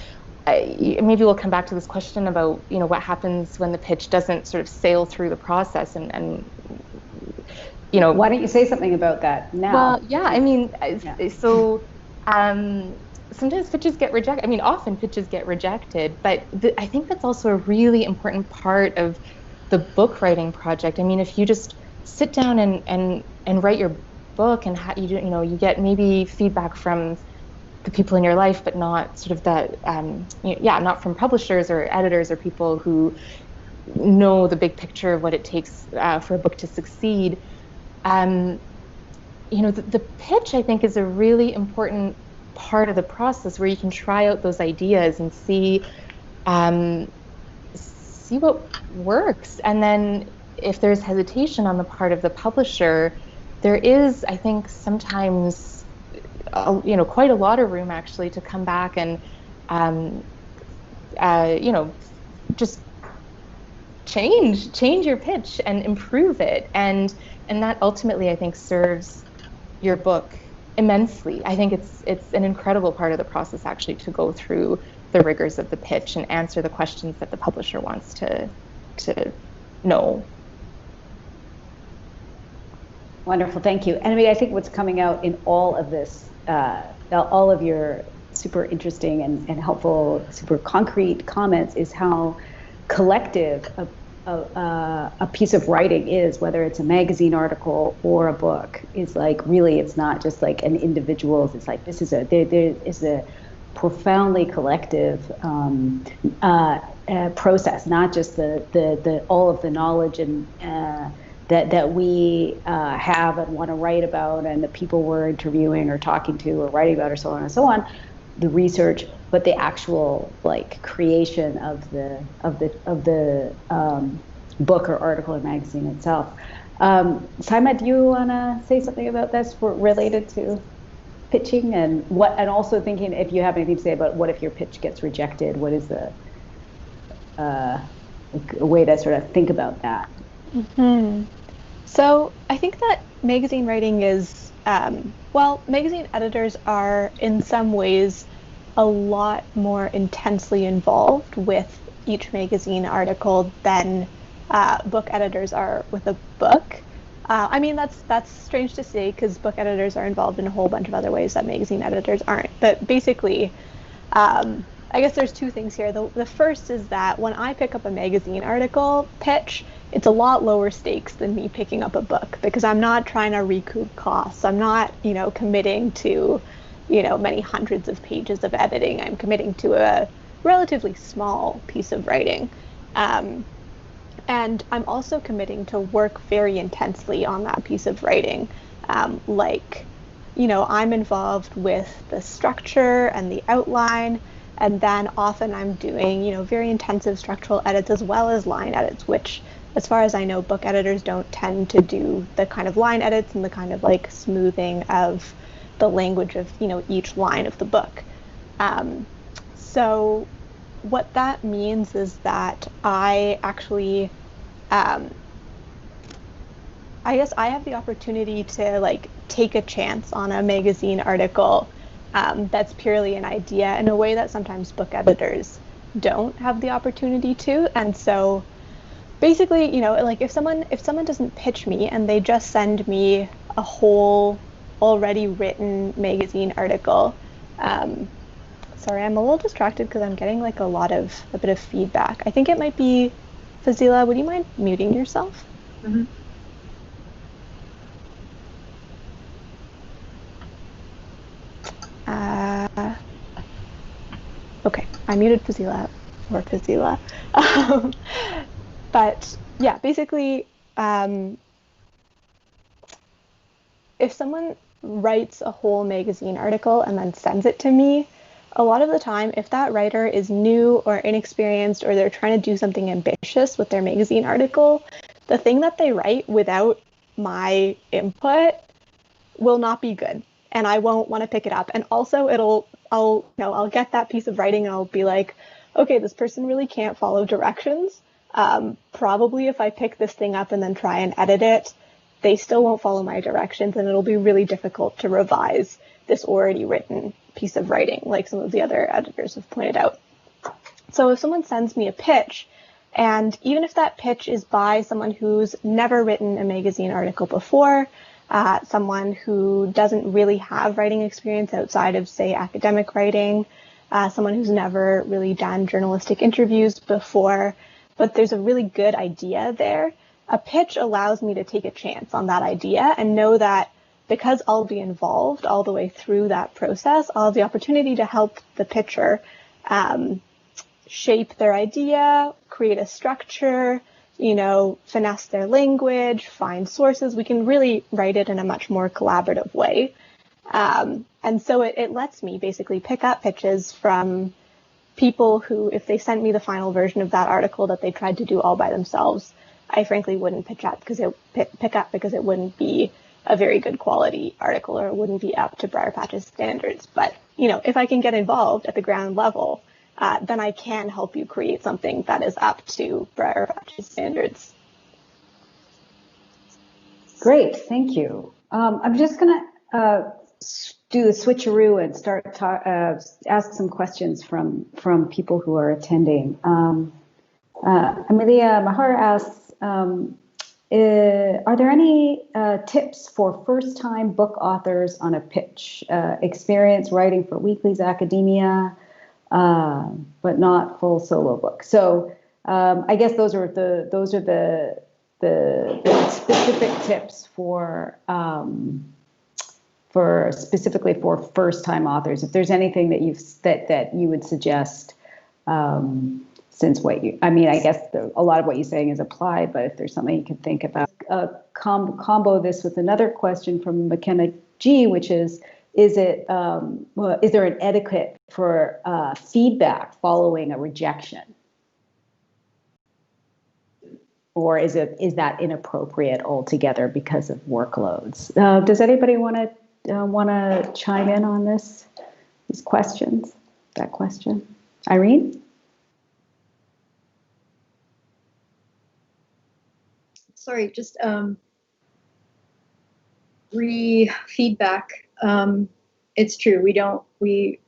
Maybe we'll come back to this question about what happens when the pitch doesn't sort of sail through the process, and why don't you say something about that now? Well, yeah, I mean, so sometimes pitches get rejected. I mean, often pitches get rejected, but I think that's also a really important part of the book writing project. I mean, if you just sit down and write your book and you get maybe feedback from the people in your life, but not sort of that, not from publishers or editors or people who know the big picture of what it takes for a book to succeed. The pitch, I think, is a really important part of the process where you can try out those ideas and see what works. And then if there's hesitation on the part of the publisher, there is, I think, sometimes, quite a lot of room actually to come back and, just change your pitch and improve it. And that ultimately, I think, serves your book immensely. I think it's an incredible part of the process actually to go through the rigors of the pitch and answer the questions that the publisher wants to know. Wonderful, thank you. And I mean, I think what's coming out in all of this, all of your super interesting and helpful, super concrete comments is how collective a piece of writing is, whether it's a magazine article or a book, is like really, it's not just like an individual's, it's like this is there is a profoundly collective process, not just the all of the knowledge and that we have and want to write about, and the people we're interviewing or talking to or writing about, or so on and so on, the research, but the actual like creation of the book or article or magazine itself. Saima, do you want to say something about this related to pitching, and also thinking, if you have anything to say about what if your pitch gets rejected? What is a way to sort of think about that? Mm-hmm. So I think that magazine writing is, magazine editors are in some ways a lot more intensely involved with each magazine article than book editors are with a book. I mean, that's strange to say, because book editors are involved in a whole bunch of other ways that magazine editors aren't. But basically, I guess there's two things here. The first is that when I pick up a magazine article pitch, it's a lot lower stakes than me picking up a book, because I'm not trying to recoup costs. I'm not, committing to, many hundreds of pages of editing. I'm committing to a relatively small piece of writing. And I'm also committing to work very intensely on that piece of writing. I'm involved with the structure and the outline, and then often I'm doing, very intensive structural edits as well as line edits, which, as far as I know, book editors don't tend to do the kind of line edits and the kind of like smoothing of the language of, each line of the book. So what that means is that I actually, I guess I have the opportunity to like take a chance on a magazine article that's purely an idea, in a way that sometimes book editors don't have the opportunity to. And so basically, like if someone doesn't pitch me and they just send me a whole already written magazine article, sorry, I'm a little distracted because I'm getting like a bit of feedback. I think it might be Fazeela. Would you mind muting yourself? Mm-hmm. Okay, I muted Fazeela. But yeah, basically, if someone writes a whole magazine article and then sends it to me, a lot of the time, if that writer is new or inexperienced, or they're trying to do something ambitious with their magazine article, the thing that they write without my input will not be good, and I won't want to pick it up. And also I'll get that piece of writing and I'll be like, okay, this person really can't follow directions. Probably if I pick this thing up and then try and edit it, they still won't follow my directions, and it'll be really difficult to revise this already written piece of writing, like some of the other editors have pointed out. So if someone sends me a pitch, and even if that pitch is by someone who's never written a magazine article before, someone who doesn't really have writing experience outside of, say, academic writing, someone who's never really done journalistic interviews before, but there's a really good idea there, a pitch allows me to take a chance on that idea and know that because I'll be involved all the way through that process, I'll have the opportunity to help the pitcher shape their idea, create a structure, finesse their language, find sources. We can really write it in a much more collaborative way. And so it lets me basically pick up pitches from people who, if they sent me the final version of that article that they tried to do all by themselves, I frankly wouldn't pick up because it wouldn't be a very good quality article, or it wouldn't be up to Briarpatch's standards. But, if I can get involved at the ground level, then I can help you create something that is up to Briarpatch's standards. Great, thank you. I'm just going to do the switcheroo and start ask some questions from people who are attending. Amelia Mahar asks, are there any tips for first-time book authors on a pitch? Experience writing for weeklies, academia, but not full solo books. So I guess those are the specific tips for specifically for first-time authors. If there's anything that you would suggest since I guess a lot of what you're saying is applied, but if there's something you can think about. Combo this with another question from McKenna G, which is there an etiquette for feedback following a rejection? Or is that inappropriate altogether because of workloads? Does anybody want to chime in on these questions? That question, Irene? Sorry, just feedback. It's true. We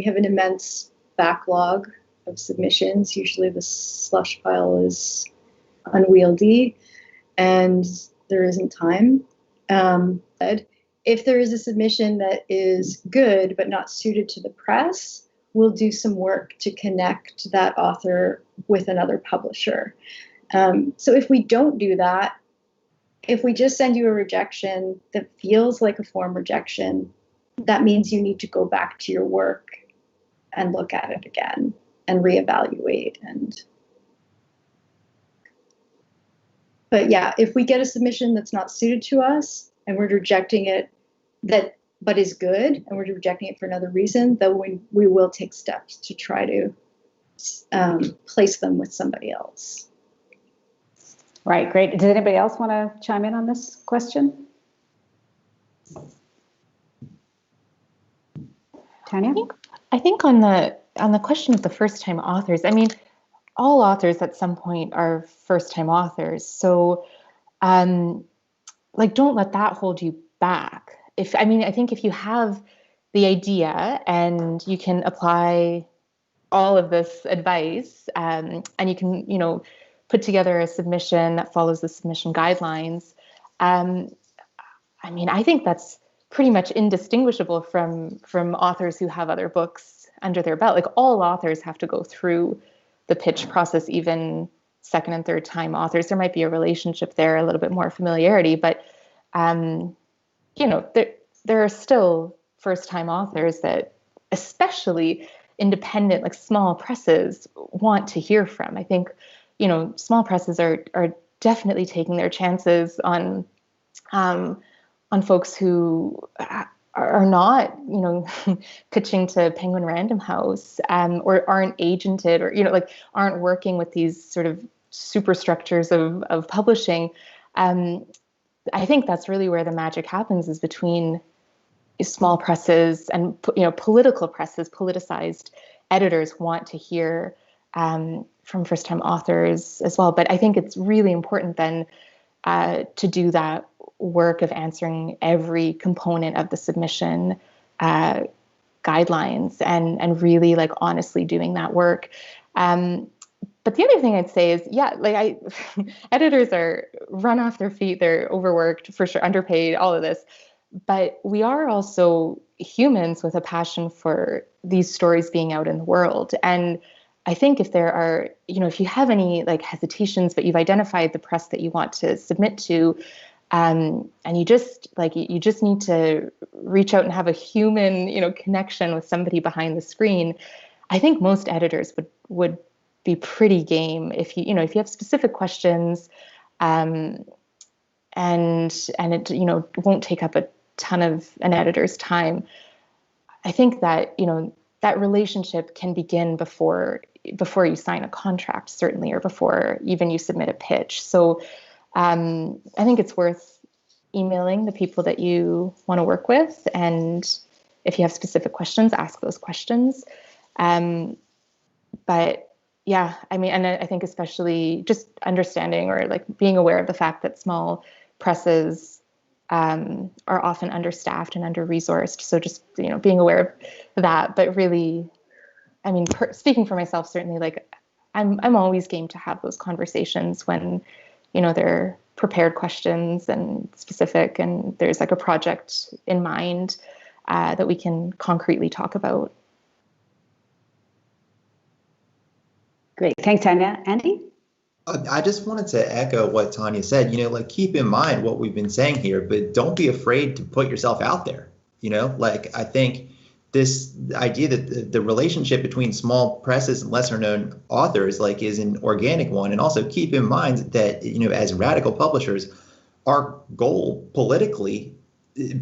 have an immense backlog of submissions. Usually the slush pile is unwieldy and there isn't time. If there is a submission that is good but not suited to the press, we'll do some work to connect that author with another publisher. So if we don't do that, if we just send you a rejection that feels like a form rejection, that means you need to go back to your work and look at it again and reevaluate. But yeah, if we get a submission that's not suited to us and we're rejecting it, but is good, and we're rejecting it for another reason, then we will take steps to try to place them with somebody else. Right, great. Does anybody else want to chime in on this question? Tanya? I think on the question of the first-time authors, I mean, all authors at some point are first-time authors. So, don't let that hold you back. I think if you have the idea and you can apply all of this advice, and you can, put together a submission that follows the submission guidelines, I think that's pretty much indistinguishable from authors who have other books under their belt. Like, all authors have to go through the pitch process, even second and third time authors. There might be a relationship there, a little bit more familiarity, but there are still first time authors that, especially independent, like small presses, want to hear from. I think, small presses are definitely taking their chances on folks who are not, pitching to Penguin Random House, or aren't agented, or, aren't working with these sort of superstructures of publishing. I think that's really where the magic happens, is between small presses and, political presses. Politicized editors want to hear from first-time authors as well. But I think it's really important then to do that work of answering every component of the submission guidelines and really honestly doing that work. But the other thing I'd say is, editors are run off their feet. They're overworked, for sure, underpaid, all of this. But we are also humans with a passion for these stories being out in the world. And I think if there are, if you have any hesitations, but you've identified the press that you want to submit to, and you just need to reach out and have a human, connection with somebody behind the screen, I think most editors would be pretty game if you have specific questions, and it won't take up a ton of an editor's time. I think that that relationship can begin before you sign a contract, certainly, or before even you submit a pitch. So I think it's worth emailing the people that you want to work with, and if you have specific questions, ask those questions. But yeah, and I think especially just understanding or being aware of the fact that small presses are often understaffed and under-resourced. So just, being aware of that, but really, speaking for myself, certainly, I'm always game to have those conversations when, they're prepared questions and specific, and there's a project in mind that we can concretely talk about. Great. Thanks, Tanya. Andy? I just wanted to echo what Tanya said, keep in mind what we've been saying here, but don't be afraid to put yourself out there. I think this idea that the relationship between small presses and lesser known authors like is an organic one. And also keep in mind that, as radical publishers, our goal politically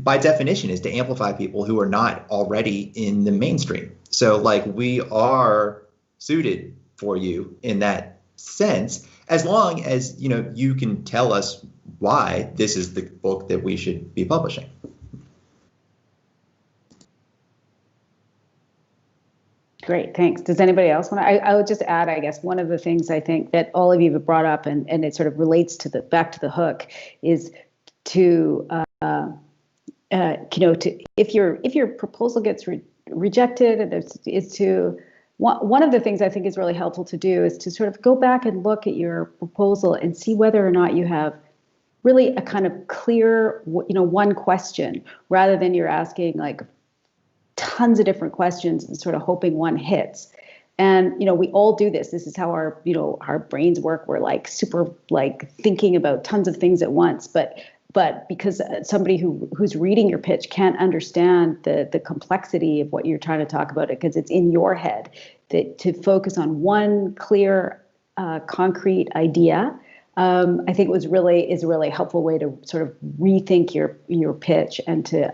by definition is to amplify people who are not already in the mainstream. So like we are suited for you in that sense, as long as, you can tell us why this is the book that we should be publishing. Great, thanks. Does anybody else want to? I would just add, I guess, one of the things I think that all of you have brought up, and it sort of relates to back to the hook, is to if your proposal gets rejected, and one of the things I think is really helpful to do is to sort of go back and look at your proposal and see whether or not you have really a kind of clear, one question, rather than you're asking like tons of different questions and sort of hoping one hits. And, we all do this. This is how our brains work. We're like super like thinking about tons of things at once. But because somebody who's reading your pitch can't understand the complexity of what you're trying to talk about, it because it's in your head, that to focus on one clear, concrete idea, I think is a really helpful way to sort of rethink your pitch and to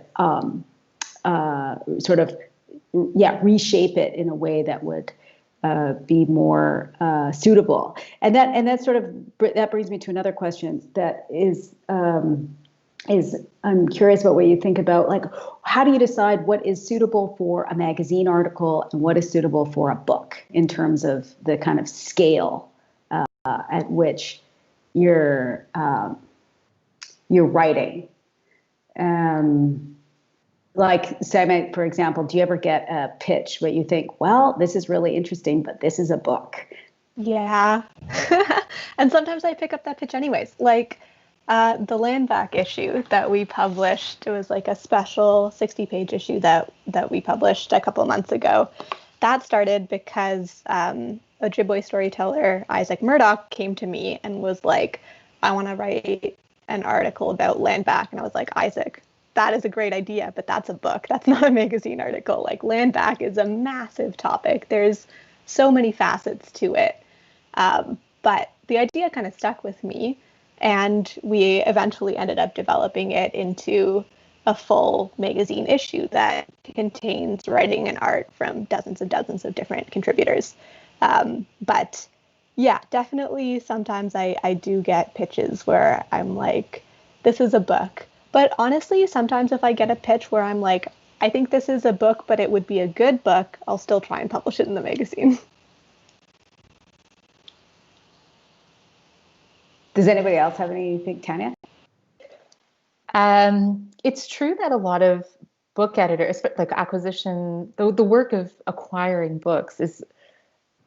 reshape it in a way that would be more suitable. And that brings me to another question that is I'm curious about what you think about, like, how do you decide what is suitable for a magazine article and what is suitable for a book in terms of the kind of scale at which you're writing? Like, say, for example, do you ever get a pitch where you think, well, this is really interesting, but this is a book? Yeah. And sometimes I pick up that pitch anyways. Like the land back issue that we published, it was like a special 60-page issue that we published a couple of months ago. That started because Ojibwe storyteller Isaac Murdoch came to me and was like, I want to write an article about land back. And I was like, Isaac, that is a great idea, but that's a book. That's not a magazine article. Like, land back is a massive topic. There's so many facets to it. But the idea kind of stuck with me, and we eventually ended up developing it into a full magazine issue that contains writing and art from dozens and dozens of different contributors. But yeah, definitely sometimes I do get pitches where I'm like, this is a book. But honestly, sometimes if I get a pitch where I'm like, I think this is a book, but it would be a good book, I'll still try and publish it in the magazine. Does anybody else have anything, Tanya? It's true that a lot of book editors, like acquisition, the work of acquiring books is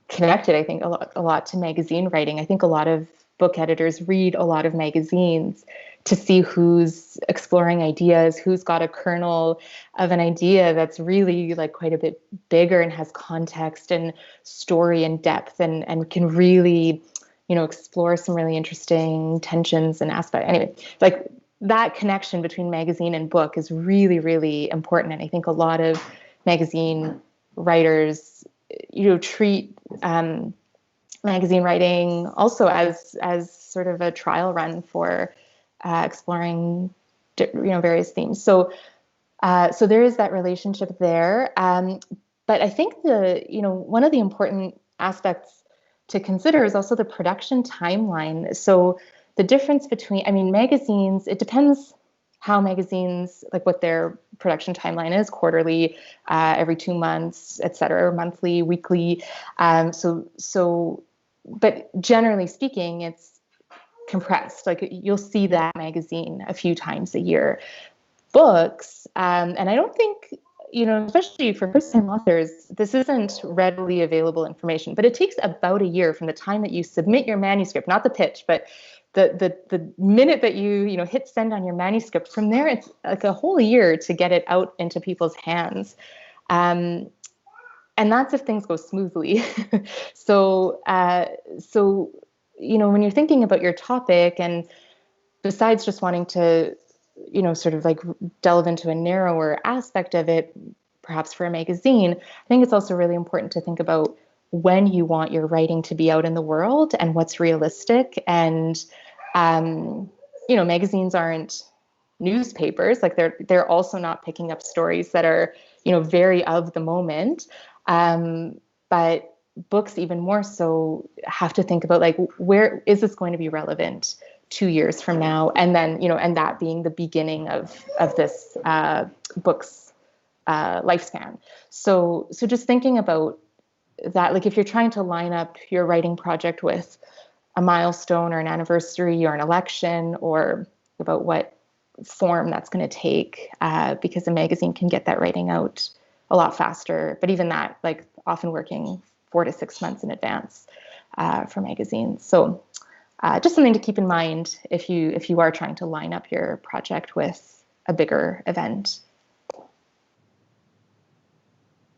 connected, I think, a lot to magazine writing. I think a lot of book editors read a lot of magazines to see who's exploring ideas, who's got a kernel of an idea that's really like quite a bit bigger and has context and story and depth and can really, explore some really interesting tensions and aspects. Anyway, like that connection between magazine and book is really, really important. And I think a lot of magazine writers, treat magazine writing also as sort of a trial run for exploring, various themes. So there is that relationship there. But I think one of the important aspects to consider is also the production timeline. So the difference between, magazines, it depends how magazines, like what their production timeline is, quarterly, every 2 months, et cetera, or monthly, weekly. But generally speaking, it's compressed. Like you'll see that magazine a few times a year. Books, and I don't think, especially for first-time authors, this isn't readily available information, but it takes about a year from the time that you submit your manuscript, not the pitch, but the minute that you hit send on your manuscript. From there, it's like a whole year to get it out into people's hands. And that's if things go smoothly. So when you're thinking about your topic, and besides just wanting to, sort of like delve into a narrower aspect of it, perhaps for a magazine, I think it's also really important to think about when you want your writing to be out in the world and what's realistic. And, magazines aren't newspapers. Like they're also not picking up stories that are, very of the moment. But books even more so have to think about like, where is this going to be relevant 2 years from now? And then, and that being the beginning of this book's lifespan. So just thinking about that, like if you're trying to line up your writing project with a milestone or an anniversary or an election, or about what form that's going to take, because a magazine can get that writing out a lot faster. But even that, like often working 4 to 6 months in advance for magazines. So just something to keep in mind if you are trying to line up your project with a bigger event.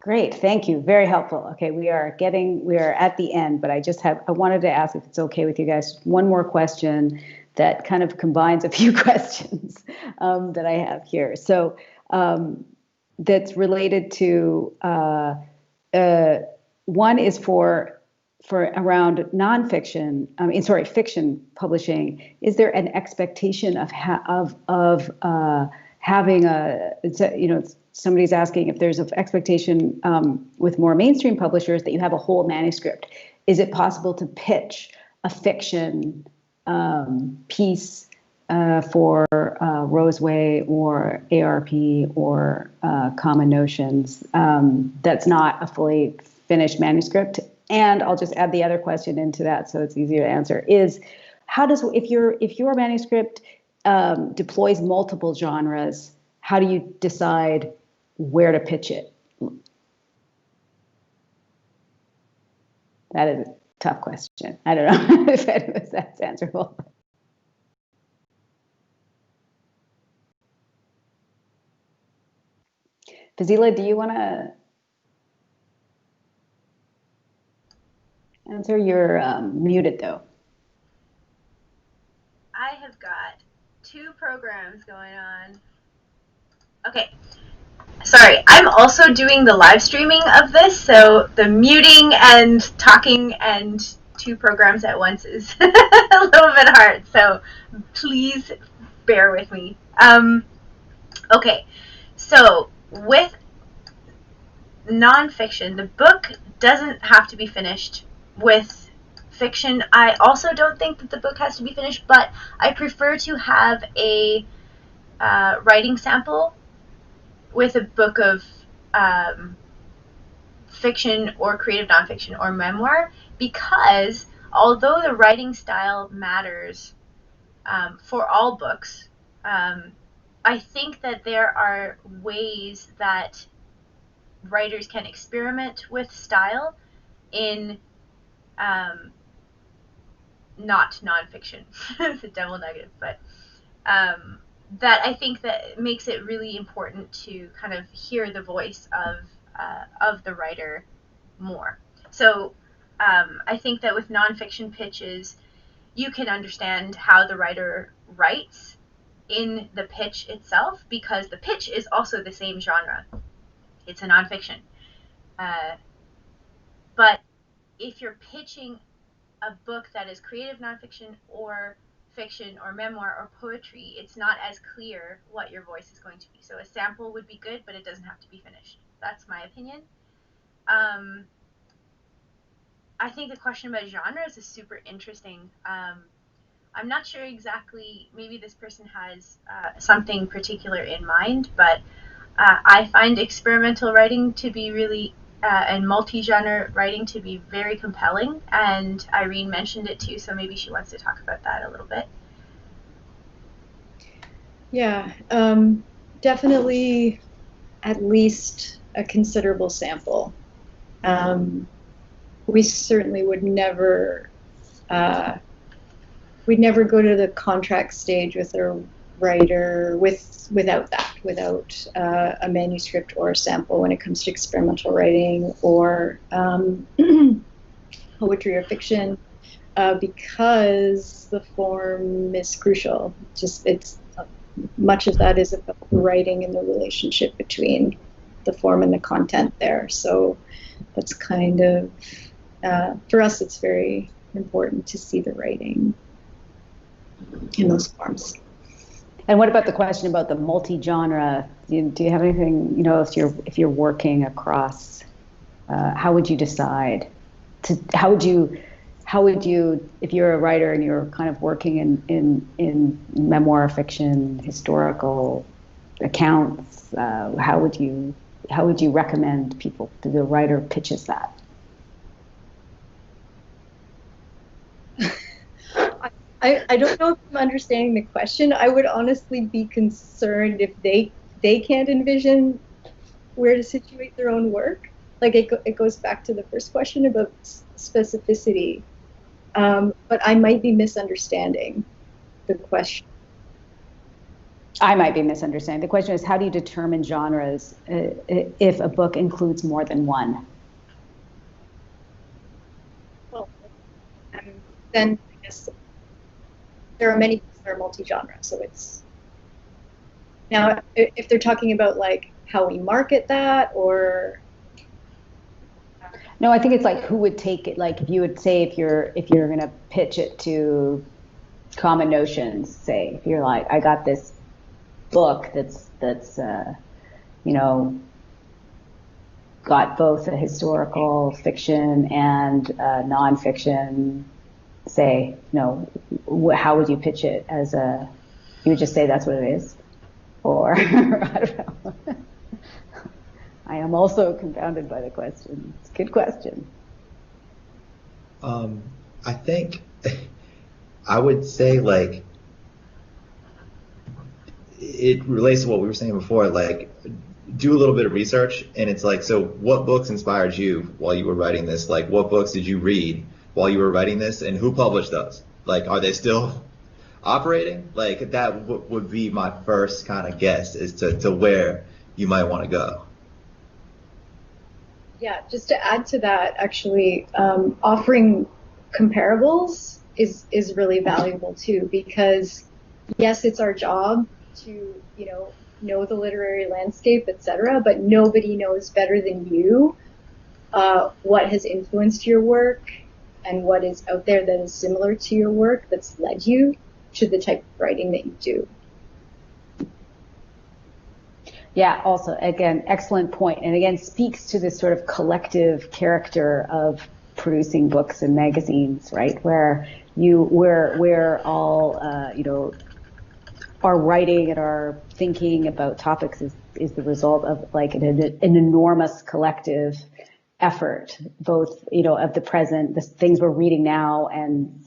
Great, thank you. Very helpful. Okay, we are at the end, but I wanted to ask, if it's okay with you guys, one more question that kind of combines a few questions that I have here. So that's related to, one is for around nonfiction, fiction publishing. Is there an expectation of having somebody's asking if there's an expectation with more mainstream publishers that you have a whole manuscript. Is it possible to pitch a fiction piece for Roseway or ARP or Common Notions that's not a fully finished manuscript? And I'll just add the other question into that so it's easier to answer, is if your manuscript deploys multiple genres, how do you decide where to pitch it? That is a tough question. I don't know if that's answerable. Fazeela, do you want to answer? You're muted though. I have got 2 programs going on. Okay. Sorry, I'm also doing the live streaming of this, so the muting and talking and 2 programs at once is a little bit hard, so please bear with me. Okay, so with nonfiction, the book doesn't have to be finished. With fiction, I also don't think that the book has to be finished, but I prefer to have a writing sample with a book of fiction or creative nonfiction or memoir, because although the writing style matters for all books, I think that there are ways that writers can experiment with style in not nonfiction. It's a double negative, but that I think that makes it really important to kind of hear the voice of the writer more. So I think that with nonfiction pitches, you can understand how the writer writes in the pitch itself, because the pitch is also the same genre. It's a nonfiction. But if you're pitching a book that is creative nonfiction or fiction or memoir or poetry, it's not as clear what your voice is going to be. So a sample would be good, but it doesn't have to be finished. That's my opinion. I think the question about genres is super interesting. I'm not sure exactly, maybe this person has something particular in mind, but I find experimental writing to be really, and multi-genre writing to be very compelling, and Irene mentioned it too, so maybe she wants to talk about that a little bit. Yeah, definitely at least a considerable sample. We certainly would never, we'd never go to the contract stage with a writer without a manuscript or a sample when it comes to experimental writing or poetry or fiction, because the form is crucial. Much of that is about writing and the relationship between the form and the content there. So that's kind of, for us, it's very important to see the writing in those forms. And what about the question about the multi-genre? Do you have anything, if you're working across, how would you decide? How would you, if you're a writer and you're kind of working in memoir fiction, historical accounts, how would you recommend people, the writer pitches that? I don't know if I'm understanding the question. I would honestly be concerned if they can't envision where to situate their own work. Like it goes back to the first question about specificity. But I might be misunderstanding the question. I might be misunderstanding. The question is, how do you determine genres if a book includes more than one? Well, then I guess there are many books that are multi-genre. So it's, now if they're talking about like how we market that, or no, I think it's like who would take it. Like if you would say, if you're going to pitch it to Common Notions, say, if you're like, I got this book that's got both a historical fiction and nonfiction, say, how would you pitch it as you would just say that's what it is? Or, I don't know. I am also confounded by the question. It's a good question. I think I would say, like, it relates to what we were saying before, like, do a little bit of research, and it's like, so what books inspired you while you were writing this? Like, what books did you read while you were writing this, and who published those? Like, are they still operating? Like, that would be my first kind of guess as to where you might want to go. Yeah, just to add to that, actually, offering comparables is really valuable too, because yes, it's our job to know the literary landscape, etc., but nobody knows better than you what has influenced your work and what is out there that is similar to your work that's led you to the type of writing that you do. Yeah, also, again, excellent point. And again, speaks to this sort of collective character of producing books and magazines, right? Where we're all, our writing and our thinking about topics is the result of like an enormous collective effort, both, of the present, the things we're reading now, and,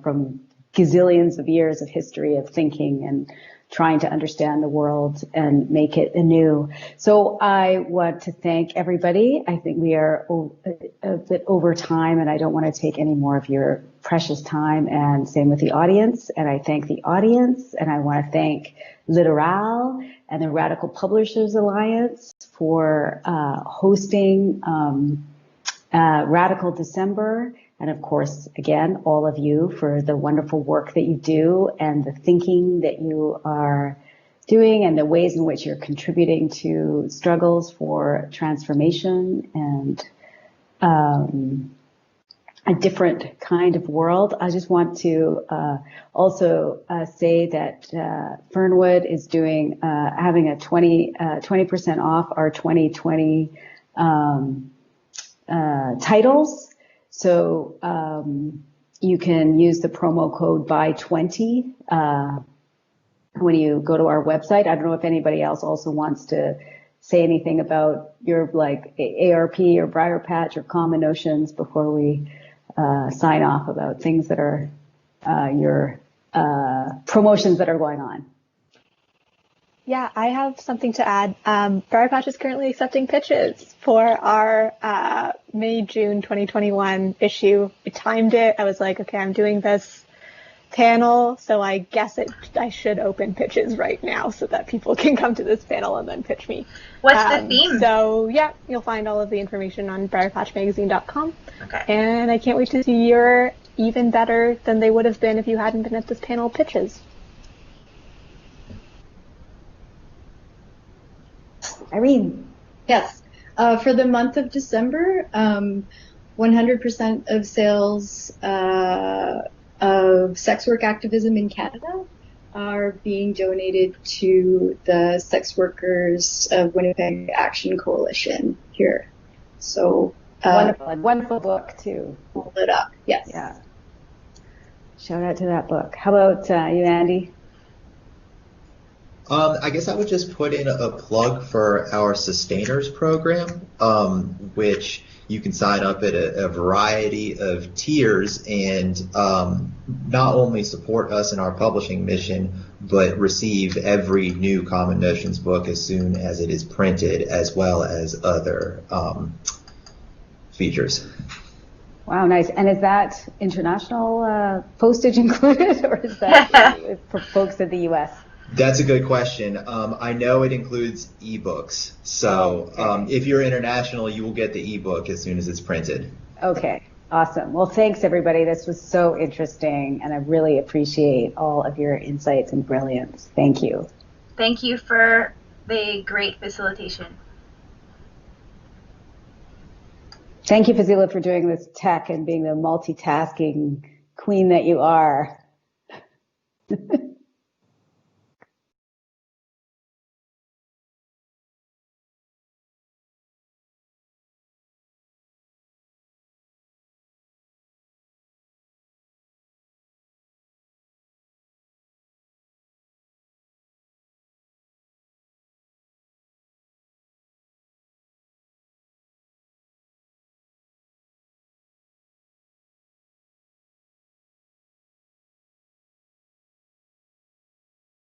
from gazillions of years of history of thinking and trying to understand the world and make it anew. So I want to thank everybody. I think we are a bit over time, and I don't want to take any more of your precious time, and same with the audience. And I thank the audience, and I want to thank Literal and the Radical Publishers Alliance for hosting Radical December. And of course, again, all of you for the wonderful work that you do and the thinking that you are doing and the ways in which you're contributing to struggles for transformation and a different kind of world. I just want to also say that Fernwood is doing having a 20% off our 2020 titles. So you can use the promo code BY20 when you go to our website. I don't know if anybody else also wants to say anything about your like ARP or Briar Patch or Common Notions before we sign off about things that are your promotions that are going on. Yeah, I have something to add. Briar Patch is currently accepting pitches for our May-June 2021 issue. I timed it. I was like, okay, I'm doing this panel, so I guess I should open pitches right now so that people can come to this panel and then pitch me. What's the theme? So yeah, you'll find all of the information on briarpatchmagazine.com. Okay. And I can't wait to see you're even better than they would have been if you hadn't been at this panel pitches. Irene. Yes. For the month of December, 100% of sales of sex work activism in Canada are being donated to the Sex Workers of Winnipeg Action Coalition here. So wonderful book too. Hold it up. Yes. Yeah. Shout out to that book. How about you, Andy? I guess I would just put in a plug for our Sustainers program, which you can sign up at a variety of tiers and not only support us in our publishing mission, but receive every new Common Notions book as soon as it is printed, as well as other features. Wow, nice. And is that international postage included, or is that for folks in the U.S.? That's a good question. I know it includes ebooks. So if you're international, you will get the ebook as soon as it's printed. Okay, awesome. Well, thanks, everybody. This was so interesting, and I really appreciate all of your insights and brilliance. Thank you. Thank you for the great facilitation. Thank you, Fazeela, for doing this tech and being the multitasking queen that you are.